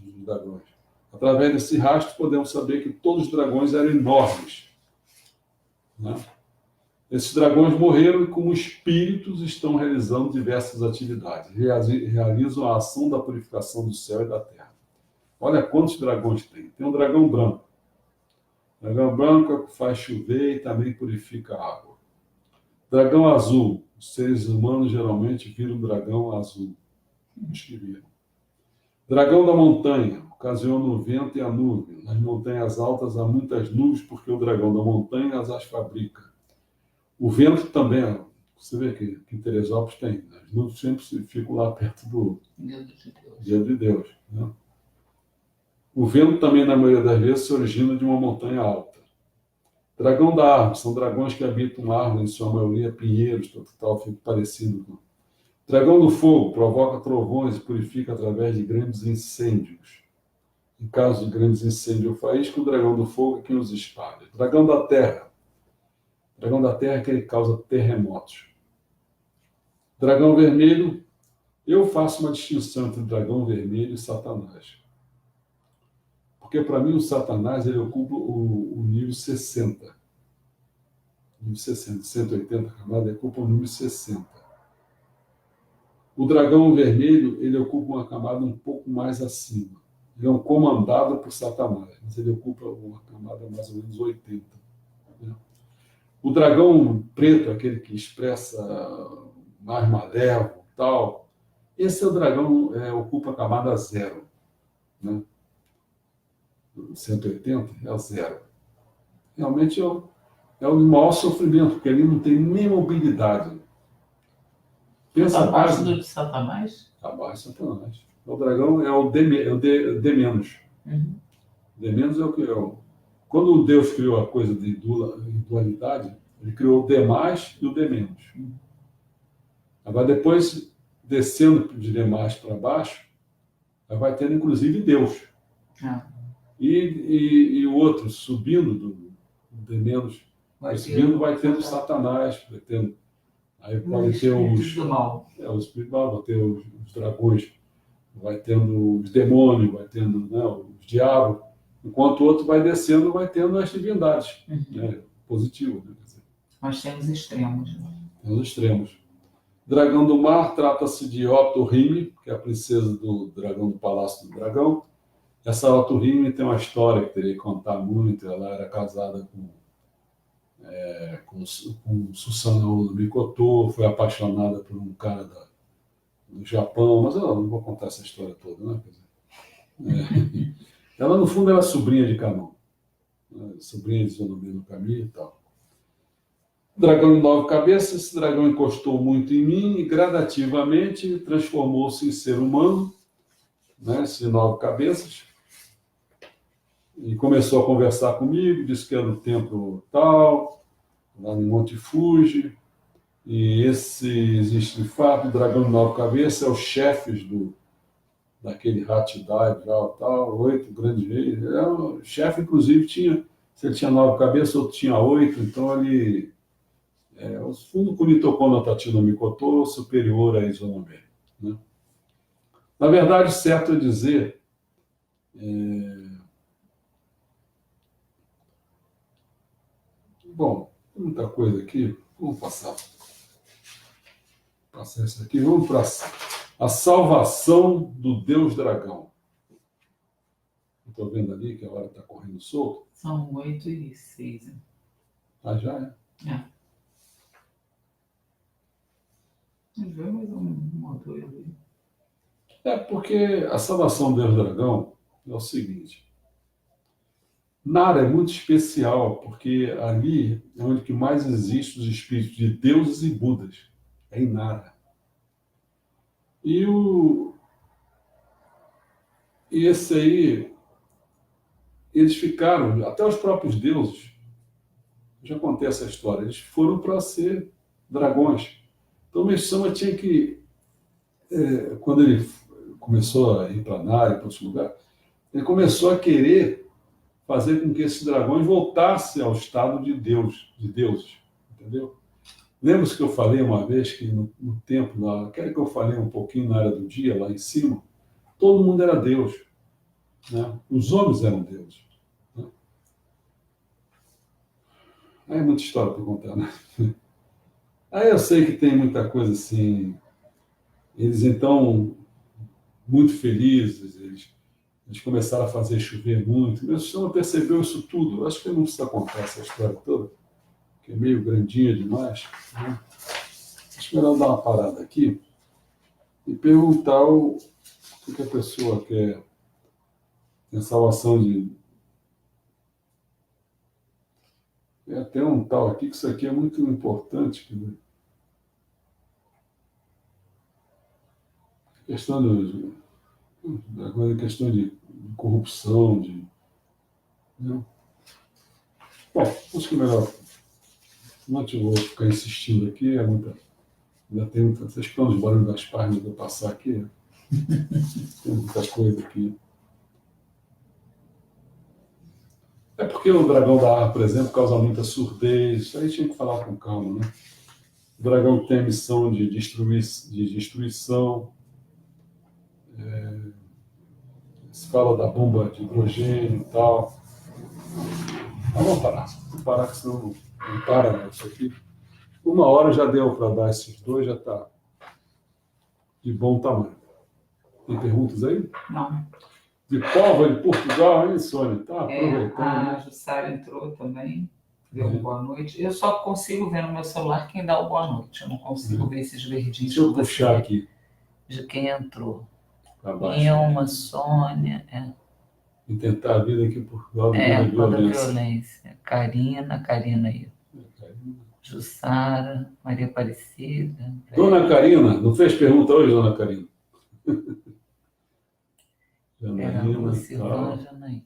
dos dragões. Através desse rastro, podemos saber que todos os dragões eram enormes. Né? Esses dragões morreram e, como espíritos, estão realizando diversas atividades. Realizam a ação da purificação do céu e da terra. Olha quantos dragões tem. Tem um dragão branco. O dragão branco faz chover e também purifica a água. Dragão azul. Os seres humanos geralmente viram dragão azul. Os que viram. Dragão da montanha. Ocasiona o vento e a nuvem. Nas montanhas altas há muitas nuvens porque o dragão da montanha as fabrica. O vento também, você vê que em Teresópolis tem. As nuvens sempre ficam lá perto do dedo de Deus. Né? O vento também, na maioria das vezes, se origina de uma montanha alta. Dragão da árvore, são dragões que habitam árvores, em sua maioria pinheiros, tal, fica parecido com. Dragão do fogo, provoca trovões e purifica através de grandes incêndios. Em caso de grandes incêndios ou faísca, o dragão do fogo é quem os espalha. Dragão da terra. Dragão da terra é aquele que causa terremotos. Dragão vermelho, eu faço uma distinção entre dragão vermelho e Satanás. Porque, para mim, o Satanás ele ocupa o nível 60. Nível 60, 180 camadas, ele ocupa o nível 60. O dragão vermelho, ele ocupa uma camada um pouco mais acima. Ele é um comandado por Satanás, mas ele ocupa uma camada mais ou menos 80. Né? O dragão preto, aquele que expressa mais malévolo, tal, esse é o dragão, ocupa a camada 0. Né? 180 é o 0. Realmente é o maior sofrimento, porque ele não tem nem mobilidade. Pensa abaixo do de Satanás? Abaixo de Satanás. O dragão é o D menos. Uhum. D menos é o que é. Quando Deus criou a coisa de dualidade, ele criou o D mais e o D menos. Agora, depois, descendo de D mais para baixo, vai tendo inclusive Deus. E o outro, subindo do D menos, vai tendo Satanás, vai tendo. Aí pode ter os espíritos mal, vai ter os dragões, vai tendo os demônios, vai tendo, né, os diabos, enquanto o outro vai descendo, vai tendo as divindades, né, positivo. Né, quer dizer. Nós temos extremos. Temos extremos. Dragão do mar trata-se de Otorrime, que é a princesa do dragão do Palácio do Dragão. Essa Otorrime tem uma história que teria que contar muito. Ela era casada com Susanoo no Mikoto, foi apaixonada por um cara do Japão, mas eu não vou contar essa história toda, né? Ela, no fundo, era sobrinha de Kamon, né? Sobrinha de Zonobi no Kami e tal. Dragão de 9 cabeças, esse dragão encostou muito em mim e gradativamente transformou-se em ser humano, né? Esse 9 cabeças, e começou a conversar comigo, disse que era no templo tal, lá no Monte Fuji, e esse existe de fato, o dragão de 9 cabeças é o chefe daquele Hatidai, tal, 8 grandes reis. O chefe, inclusive, se ele tinha 9 cabeças, outro tinha 8, então ele o fundo Kunitoko no Tachi no Mikoto superior a Izonome. Né? Na verdade, certo é dizer, bom, muita coisa aqui, vamos passar isso aqui, vamos para a salvação do Deus Dragão. Estou vendo ali que a hora está correndo solto. São 8h06. Ah, já é? Vamos ver mais uma coisa aí. Porque a salvação do Deus Dragão é o seguinte. Nara é muito especial, porque ali é onde que mais existem os espíritos de deuses e budas. É em Nara. E esse aí, eles ficaram, até os próprios deuses, já contei essa história, eles foram para ser dragões. Então o Meshama tinha que, quando ele começou a ir para Nara, para outros lugares, ele começou a querer fazer com que esses dragões voltassem ao estado de deuses, entendeu? Lembra-se que eu falei uma vez que no templo, lá, quero que eu falei um pouquinho na área do dia, lá em cima, todo mundo era Deus, né? Os homens eram deuses. Né? Aí é muita história para contar, né? Aí eu sei que tem muita coisa assim, eles então, muito felizes, eles começaram a fazer chover muito, meu sistema percebeu isso tudo, eu acho que eu não precisa contar essa história toda, que é meio grandinha demais, né? Acho melhor dar uma parada aqui e perguntar o que a pessoa quer. Tem salvação de. Tem até um tal aqui que isso aqui é muito importante. Questão agora questão de corrupção, né? Bom, acho que é melhor. Não te vou ficar insistindo aqui, é muita. Ainda tem muita. Vocês estão os barulhos das páginas para passar aqui. Tem muita coisa aqui. É porque o dragão da ar, por exemplo, causa muita surdez. Isso aí tinha que falar com calma, né? O dragão tem a missão de destruição. Se fala da bomba de hidrogênio e tal. Mas vamos parar. Vamos parar, que senão não para isso aqui. 1 hora já deu para dar esses dois, já está de bom tamanho. Tem perguntas aí? Não. De Póvoa, de Portugal, hein, Sônia? Tá aproveitando. A Jussara entrou também, deu boa noite. Eu só consigo ver no meu celular quem dá o boa noite. Eu não consigo ver esses verdinhos. Deixa eu puxar aqui. De quem entrou. Baixo, Ilma, Sônia. E tentar a vida aqui por Portugal da violência. Karina aí. Jussara, Maria Aparecida. Dona Karina, não fez pergunta hoje, Dona Karina? Janaína. Janaína.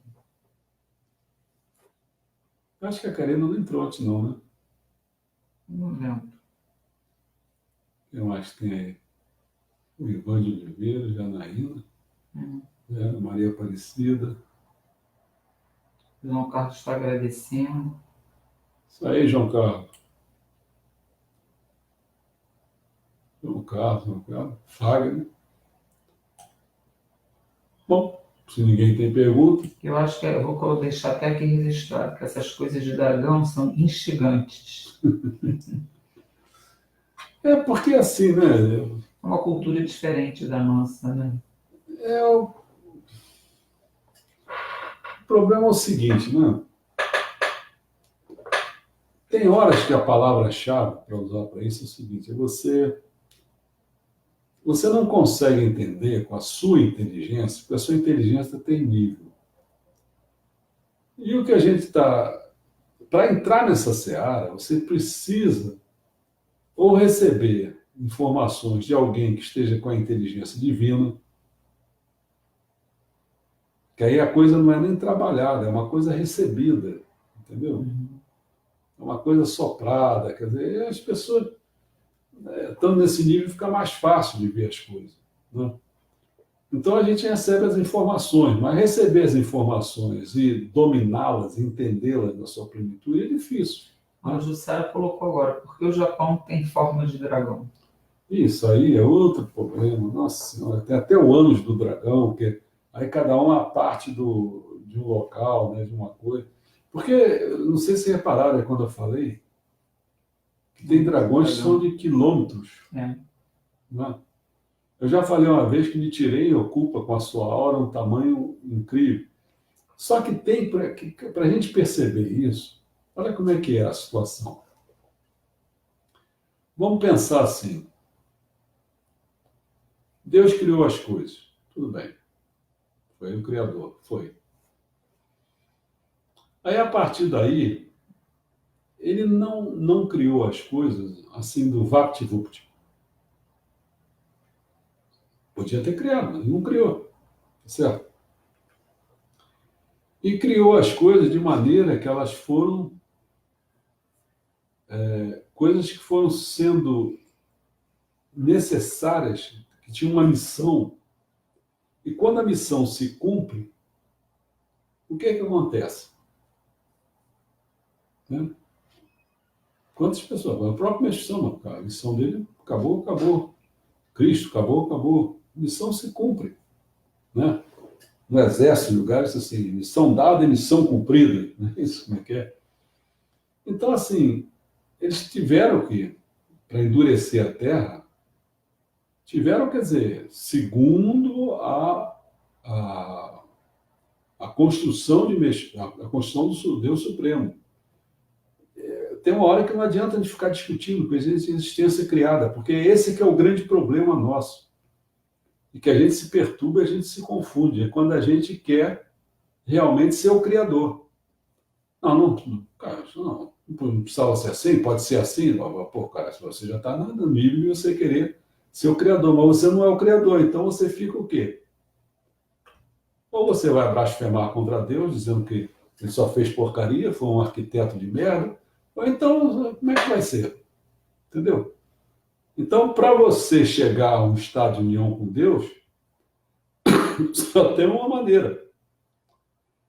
Acho que a Karina não entrou antes, não, né? Não lembro. Quem mais tem aí? O Ivan de Oliveira, Janaína, Maria Aparecida. João Carlos está agradecendo. Isso aí, João Carlos. João Carlos. Fagner. Bom, se ninguém tem pergunta. Eu acho que eu vou deixar até aqui registrado, que essas coisas de dragão são instigantes. É porque assim, né? É uma cultura diferente da nossa, né? O problema é o seguinte, né? Tem horas que a palavra-chave para usar para isso é o seguinte: você não consegue entender com a sua inteligência, porque a sua inteligência tem nível. E o que a gente está. Para entrar nessa seara, você precisa ou receber informações de alguém que esteja com a inteligência divina, que aí a coisa não é nem trabalhada, é uma coisa recebida, entendeu? É uma coisa soprada, quer dizer, as pessoas, estando nesse nível, fica mais fácil de ver as coisas, né? Então a gente recebe as informações, mas receber as informações e dominá-las, entendê-las na sua plenitude é difícil. A Jussara colocou agora, porque o Japão tem forma de dragão. Isso aí é outro problema. Nossa Senhora, tem até o ânus do dragão, que aí cada um é a parte de um local, né, de uma coisa. Porque, não sei se repararam quando eu falei, que tem dragões que são de quilômetros. É. Né? Eu já falei uma vez que Nichiren ocupa com a sua aura um tamanho incrível. Só que tem, para a gente perceber isso, olha como é que é a situação. Vamos pensar assim. Deus criou as coisas. Tudo bem. Foi o Criador. Foi. Aí, a partir daí, ele não criou as coisas assim do vapt-vupt. Podia ter criado, mas não criou. Certo? E criou as coisas de maneira que elas foram coisas que foram sendo necessárias, que tinham uma missão. E quando a missão se cumpre, o que é que acontece? Né? Quantas pessoas? O próprio Mestre Sama, a missão dele acabou, acabou. Cristo acabou, acabou. A missão se cumpre. Né? No exército, em lugares assim, missão dada e missão cumprida. Não é isso? Como é que é? Então, assim, eles tiveram que, para endurecer a terra, tiveram, quer dizer, segundo a construção a construção do Deus Supremo. Tem uma hora que não adianta a gente ficar discutindo com a existência criada, porque esse que é o grande problema nosso. E que a gente se perturba, a gente se confunde. É quando a gente quer realmente ser o Criador. Cara, não precisava ser assim, pode ser assim. Pô, cara, se você já está na Bíblia e você querer ser o Criador, mas você não é o Criador, então você fica o quê? Ou você vai blasfemar contra Deus, dizendo que ele só fez porcaria, foi um arquiteto de merda, ou então, como é que vai ser? Entendeu? Então, para você chegar a um estado de união com Deus, só tem uma maneira.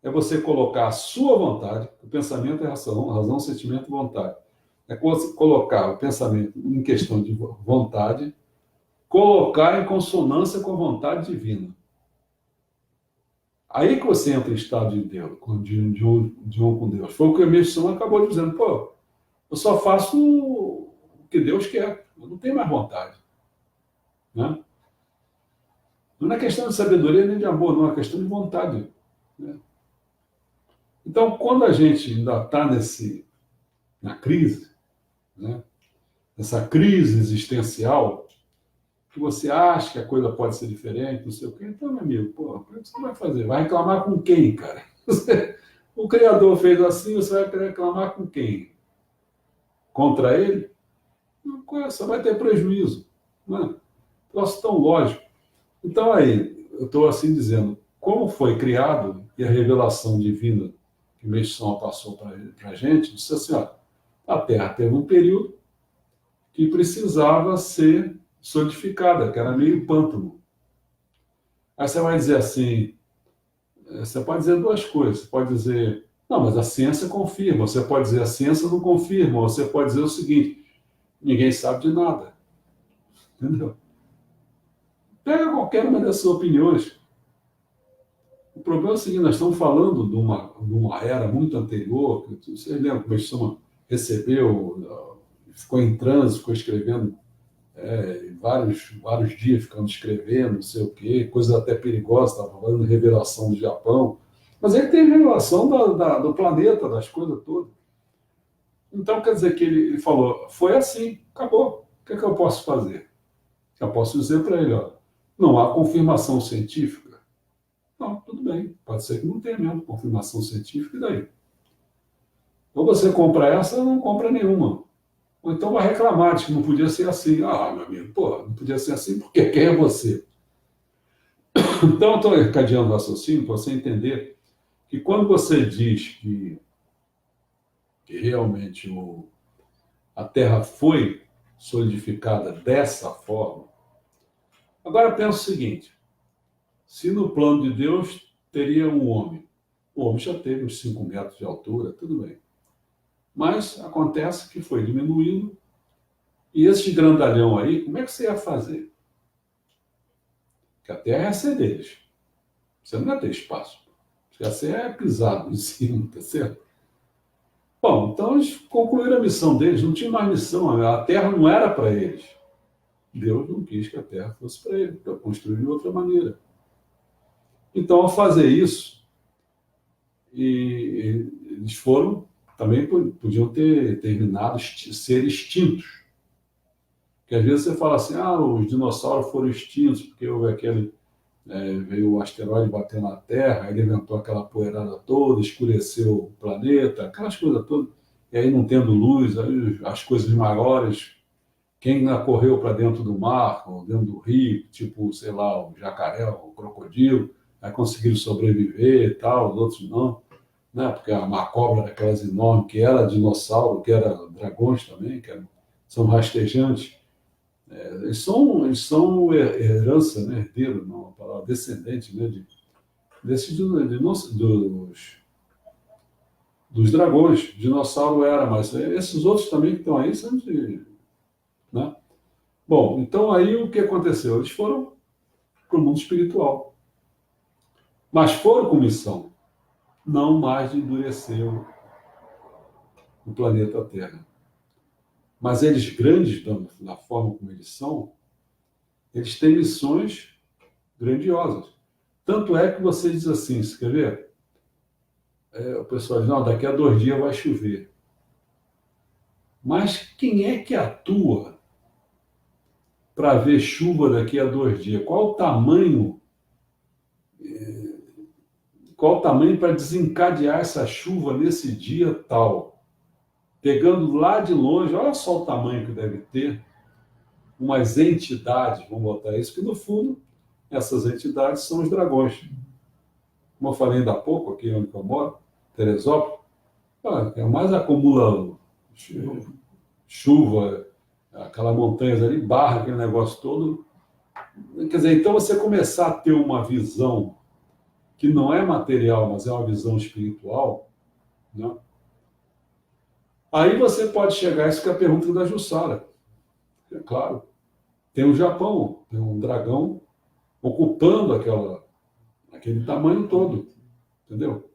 É você colocar a sua vontade, o pensamento é razão, sentimento e vontade. É você colocar o pensamento em questão de vontade, colocar em consonância com a vontade divina. Aí que você entra em estado de Deus, de um com Deus. Foi o que o Mestre acabou dizendo. Pô, eu só faço o que Deus quer. Eu não tenho mais vontade. Né? Não é questão de sabedoria nem de amor, não. É questão de vontade. Né? Então, quando a gente ainda está na crise, né? Nessa crise existencial, que você acha que a coisa pode ser diferente, não sei o quê, então, meu amigo, pô, o que você vai fazer? Vai reclamar com quem, cara? O Criador fez assim, você vai reclamar com quem? Contra ele? Você vai ter prejuízo. Né? Troço tão lógico. Então, aí, eu estou assim dizendo, como foi criado e a revelação divina que o Mestre São passou para a gente, disse assim, ó, a Terra teve um período que precisava ser solidificada, que era meio pântano. Aí você vai dizer assim, você pode dizer duas coisas, você pode dizer, não, mas a ciência confirma, você pode dizer, a ciência não confirma, ou você pode dizer o seguinte, ninguém sabe de nada. Entendeu? Pega qualquer uma dessas opiniões. O problema é o seguinte, nós estamos falando de uma era muito anterior, que você lembra como a recebeu, ficou em transe, ficou escrevendo vários dias ficando escrevendo, não sei o quê, coisa até perigosa, estava falando de revelação do Japão. Mas ele tem revelação do planeta, das coisas todas. Então, quer dizer que ele falou, foi assim, acabou. O que é que eu posso fazer? Eu posso dizer para ele, ó, não há confirmação científica. Não, tudo bem, pode ser que não tenha mesmo confirmação científica, e daí? Ou você compra essa ou não compra nenhuma. Ou então vai reclamar de que não podia ser assim. Ah, meu amigo, pô, não podia ser assim porque quem é você? Então, eu estou encadeando o raciocínio para você entender que quando você diz que realmente a Terra foi solidificada dessa forma, agora pensa o seguinte, se no plano de Deus teria um homem, o homem já teve uns 5 metros de altura, tudo bem. Mas acontece que foi diminuindo, e esse grandalhão aí, como é que você ia fazer? Porque a Terra ia ser deles. Você não ia ter espaço. Você ia ser pisado em cima, tá certo? Bom, então eles concluíram a missão deles, não tinha mais missão, a Terra não era para eles. Deus não quis que a Terra fosse para eles, para construir de outra maneira. Então, ao fazer isso, eles foram, também podiam ter terminado, ser extintos. Porque às vezes você fala assim, os dinossauros foram extintos, porque houve veio o asteroide bater na Terra, ele levantou aquela poeirada toda, escureceu o planeta, aquelas coisas todas, e aí não tendo luz, aí as coisas maiores, quem correu para dentro do mar, ou dentro do rio, tipo, sei lá, o jacaré, o crocodilo, aí conseguiram sobreviver e tal, os outros não, né? Porque uma cobra daquelas enormes, que era dinossauro, que era dragões também, são rastejantes, eles são herança, né, herdeiro, não, a palavra descendente, né, dos dragões. Dinossauro era, mas esses outros também que estão aí são de. Né? Bom, então aí o que aconteceu? Eles foram para o mundo espiritual. Mas foram com missão, não mais de endurecer o planeta Terra. Mas eles, grandes da forma como eles são, eles têm missões grandiosas. Tanto é que você diz assim, você quer ver? O pessoal diz, não, daqui a 2 dias vai chover. Mas quem é que atua para ver chuva daqui a 2 dias? Qual o tamanho para desencadear essa chuva nesse dia tal? Pegando lá de longe, olha só o tamanho que deve ter umas entidades, vamos botar isso, que no fundo essas entidades são os dragões. Como eu falei ainda há pouco, aqui onde eu moro, Teresópolis, é mais acumula chuva, aquelas montanhas ali, barra aquele negócio todo. Quer dizer, então você começar a ter uma visão que não é material, mas é uma visão espiritual, né? Aí você pode chegar a isso que é a pergunta da Jussara. É claro, tem o Japão, tem um dragão ocupando aquele tamanho todo, entendeu?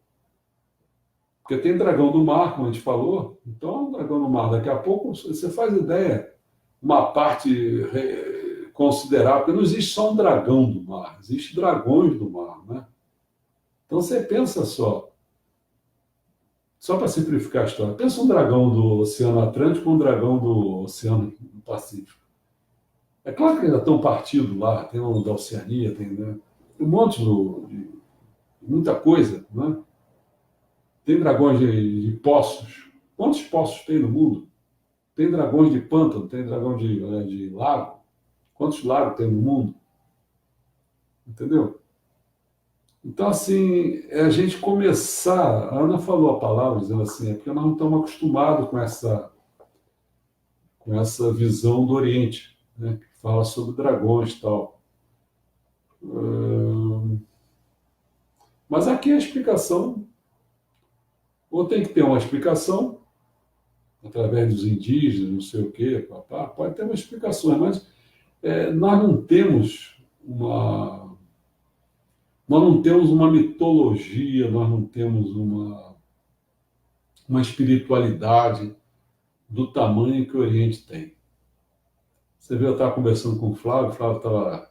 Porque tem dragão do mar, como a gente falou, então dragão do mar, daqui a pouco você faz ideia, uma parte considerável, porque não existe só um dragão do mar, existe dragões do mar, né? Então você pensa só para simplificar a história, pensa um dragão do Oceano Atlântico com um dragão do Oceano Pacífico. É claro que ainda estão partidos lá, tem um da Oceania, né? Tem um monte de muita coisa, né? Tem dragões de poços. Quantos poços tem no mundo? Tem dragões de pântano, tem dragão de lago. Quantos lagos tem no mundo? Entendeu? Então, assim, é a gente começar. A Ana falou a palavra, dizendo assim, é porque nós não estamos acostumados com essa visão do Oriente, né, que fala sobre dragões e tal. Mas aqui a explicação, ou tem que ter uma explicação, através dos indígenas, não sei o quê, papá, pode ter uma explicação, mas nós não temos uma mitologia, nós não temos uma espiritualidade do tamanho que o Oriente tem. Você viu, eu estava conversando com o Flávio estava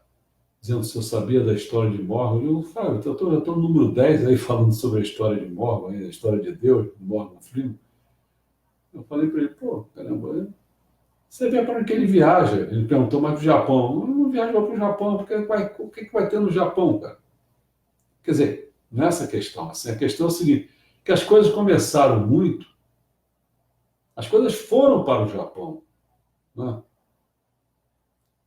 dizendo se eu sabia da história de Mormon. Eu digo, Flávio, eu estou no número 10 aí falando sobre a história de Mormon, a história de Deus, Mormon Freeman. Eu falei para ele, pô, caramba, você vê para onde que ele viaja? Ele perguntou, mas para o Japão? Não viajou para o Japão, porque o que vai ter no Japão, cara? Quer dizer, nessa questão, assim, a questão é o seguinte, que as coisas começaram muito, as coisas foram para o Japão, né?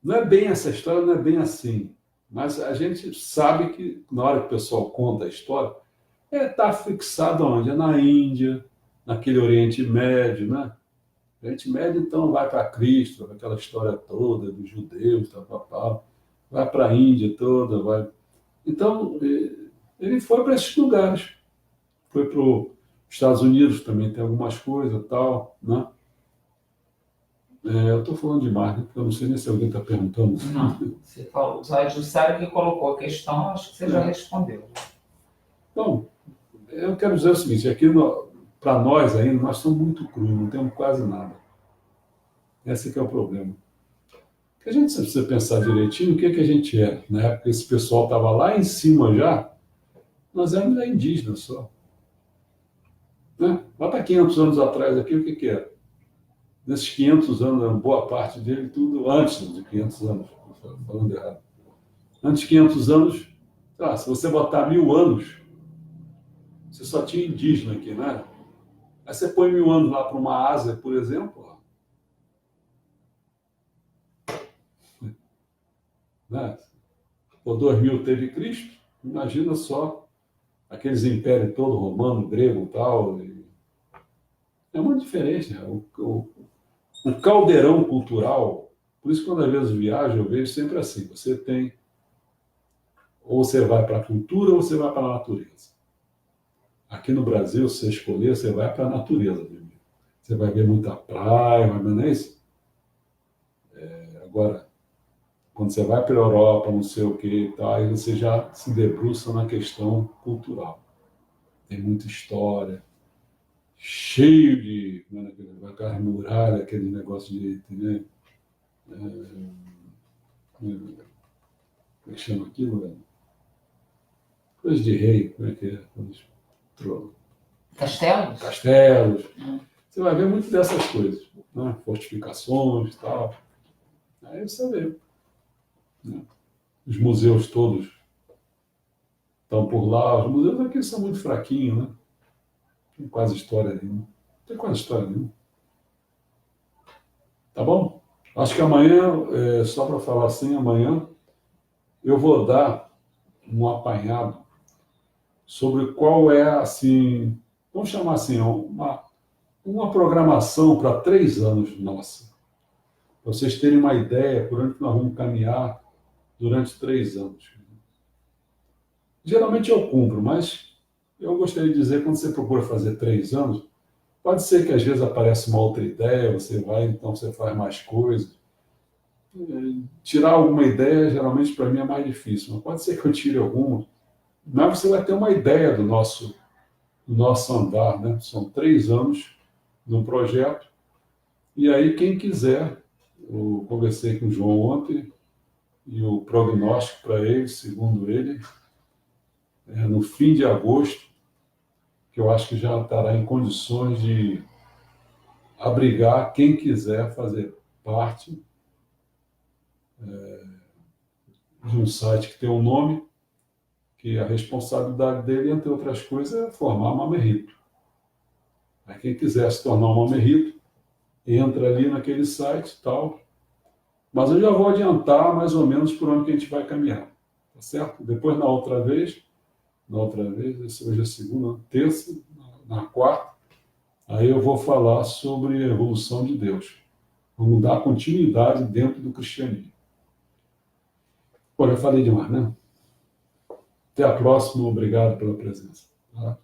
Não é bem essa história, não é bem assim, mas a gente sabe que na hora que o pessoal conta a história, está fixado onde? É na Índia, naquele Oriente Médio, né? O Oriente Médio, então, vai para Cristo, aquela história toda dos judeus, vai para a Índia toda, vai. Então, ele foi para esses lugares. Foi para os Estados Unidos, também tem algumas coisas e tal, né? Eu estou falando demais, né? Porque eu não sei nem se alguém está perguntando. Não, você falou. A Jussara que colocou a questão, acho que você já respondeu. Então, eu quero dizer o seguinte, aqui para nós ainda, nós somos muito crus, não temos quase nada. Esse que é o problema. Porque a gente, se você pensar direitinho, o que a gente é? Na época que esse pessoal estava lá em cima já, nós éramos indígenas só. Né? Lá para 500 anos atrás aqui, o que era? Nesses 500 anos, boa parte dele, tudo antes de 500 anos, falando errado. Antes de 500 anos, se você botar 1000 anos, você só tinha indígena aqui, né? Aí você põe 1000 anos lá para uma Ásia, por exemplo, né? O 2000 teve Cristo, imagina só aqueles impérios todos, romano, grego e tal. É muito diferente, né? O caldeirão cultural, por isso que quando às vezes viajo, eu vejo sempre assim, você tem Ou você vai para a cultura ou você vai para a natureza. Aqui no Brasil, se você escolher, você vai para a natureza, Bibi. Você vai ver muita praia, mas não é isso? Agora, quando você vai para a Europa, não sei o que e tal, aí você já se debruça na questão cultural. Tem muita história, cheio de aquelas muralhas, aquele negócio de, né? Como é que chama aquilo? Né? Coisa de rei, como é que é? Castelos? Castelos. Você vai ver muito dessas coisas, né? Fortificações e tal. Aí você vê. Né? Os museus todos estão por lá. Os museus aqui são muito fraquinhos, né? Não tem quase história nenhuma. Não tem quase história nenhuma. Tá bom? Acho que amanhã, só para falar assim, amanhã eu vou dar um apanhado sobre qual é, assim, vamos chamar assim, uma programação para 3 anos nossa. Para vocês terem uma ideia por onde nós vamos caminhar durante 3 anos. Geralmente eu cumpro, mas eu gostaria de dizer, quando você procura fazer 3 anos, pode ser que às vezes apareça uma outra ideia, você vai, então você faz mais coisas. Tirar alguma ideia, geralmente para mim é mais difícil, mas pode ser que eu tire alguma. Mas você vai ter uma ideia do nosso andar, né? São 3 anos no projeto. E aí, quem quiser, eu conversei com o João ontem, e o prognóstico para ele, segundo ele, é no fim de agosto, que eu acho que já estará em condições de abrigar quem quiser fazer parte de um site que tem um nome, que a responsabilidade dele, entre outras coisas, é formar mamerrito. Aí quem quiser se tornar um mamerrito, entra ali naquele site e tal. Mas eu já vou adiantar mais ou menos por onde que a gente vai caminhar. Tá certo? Depois, na outra vez, hoje é segunda, terça, na quarta, aí eu vou falar sobre a evolução de Deus. Vamos dar continuidade dentro do cristianismo. Bom, já falei demais, né? Até a próxima, obrigado pela presença. Tá?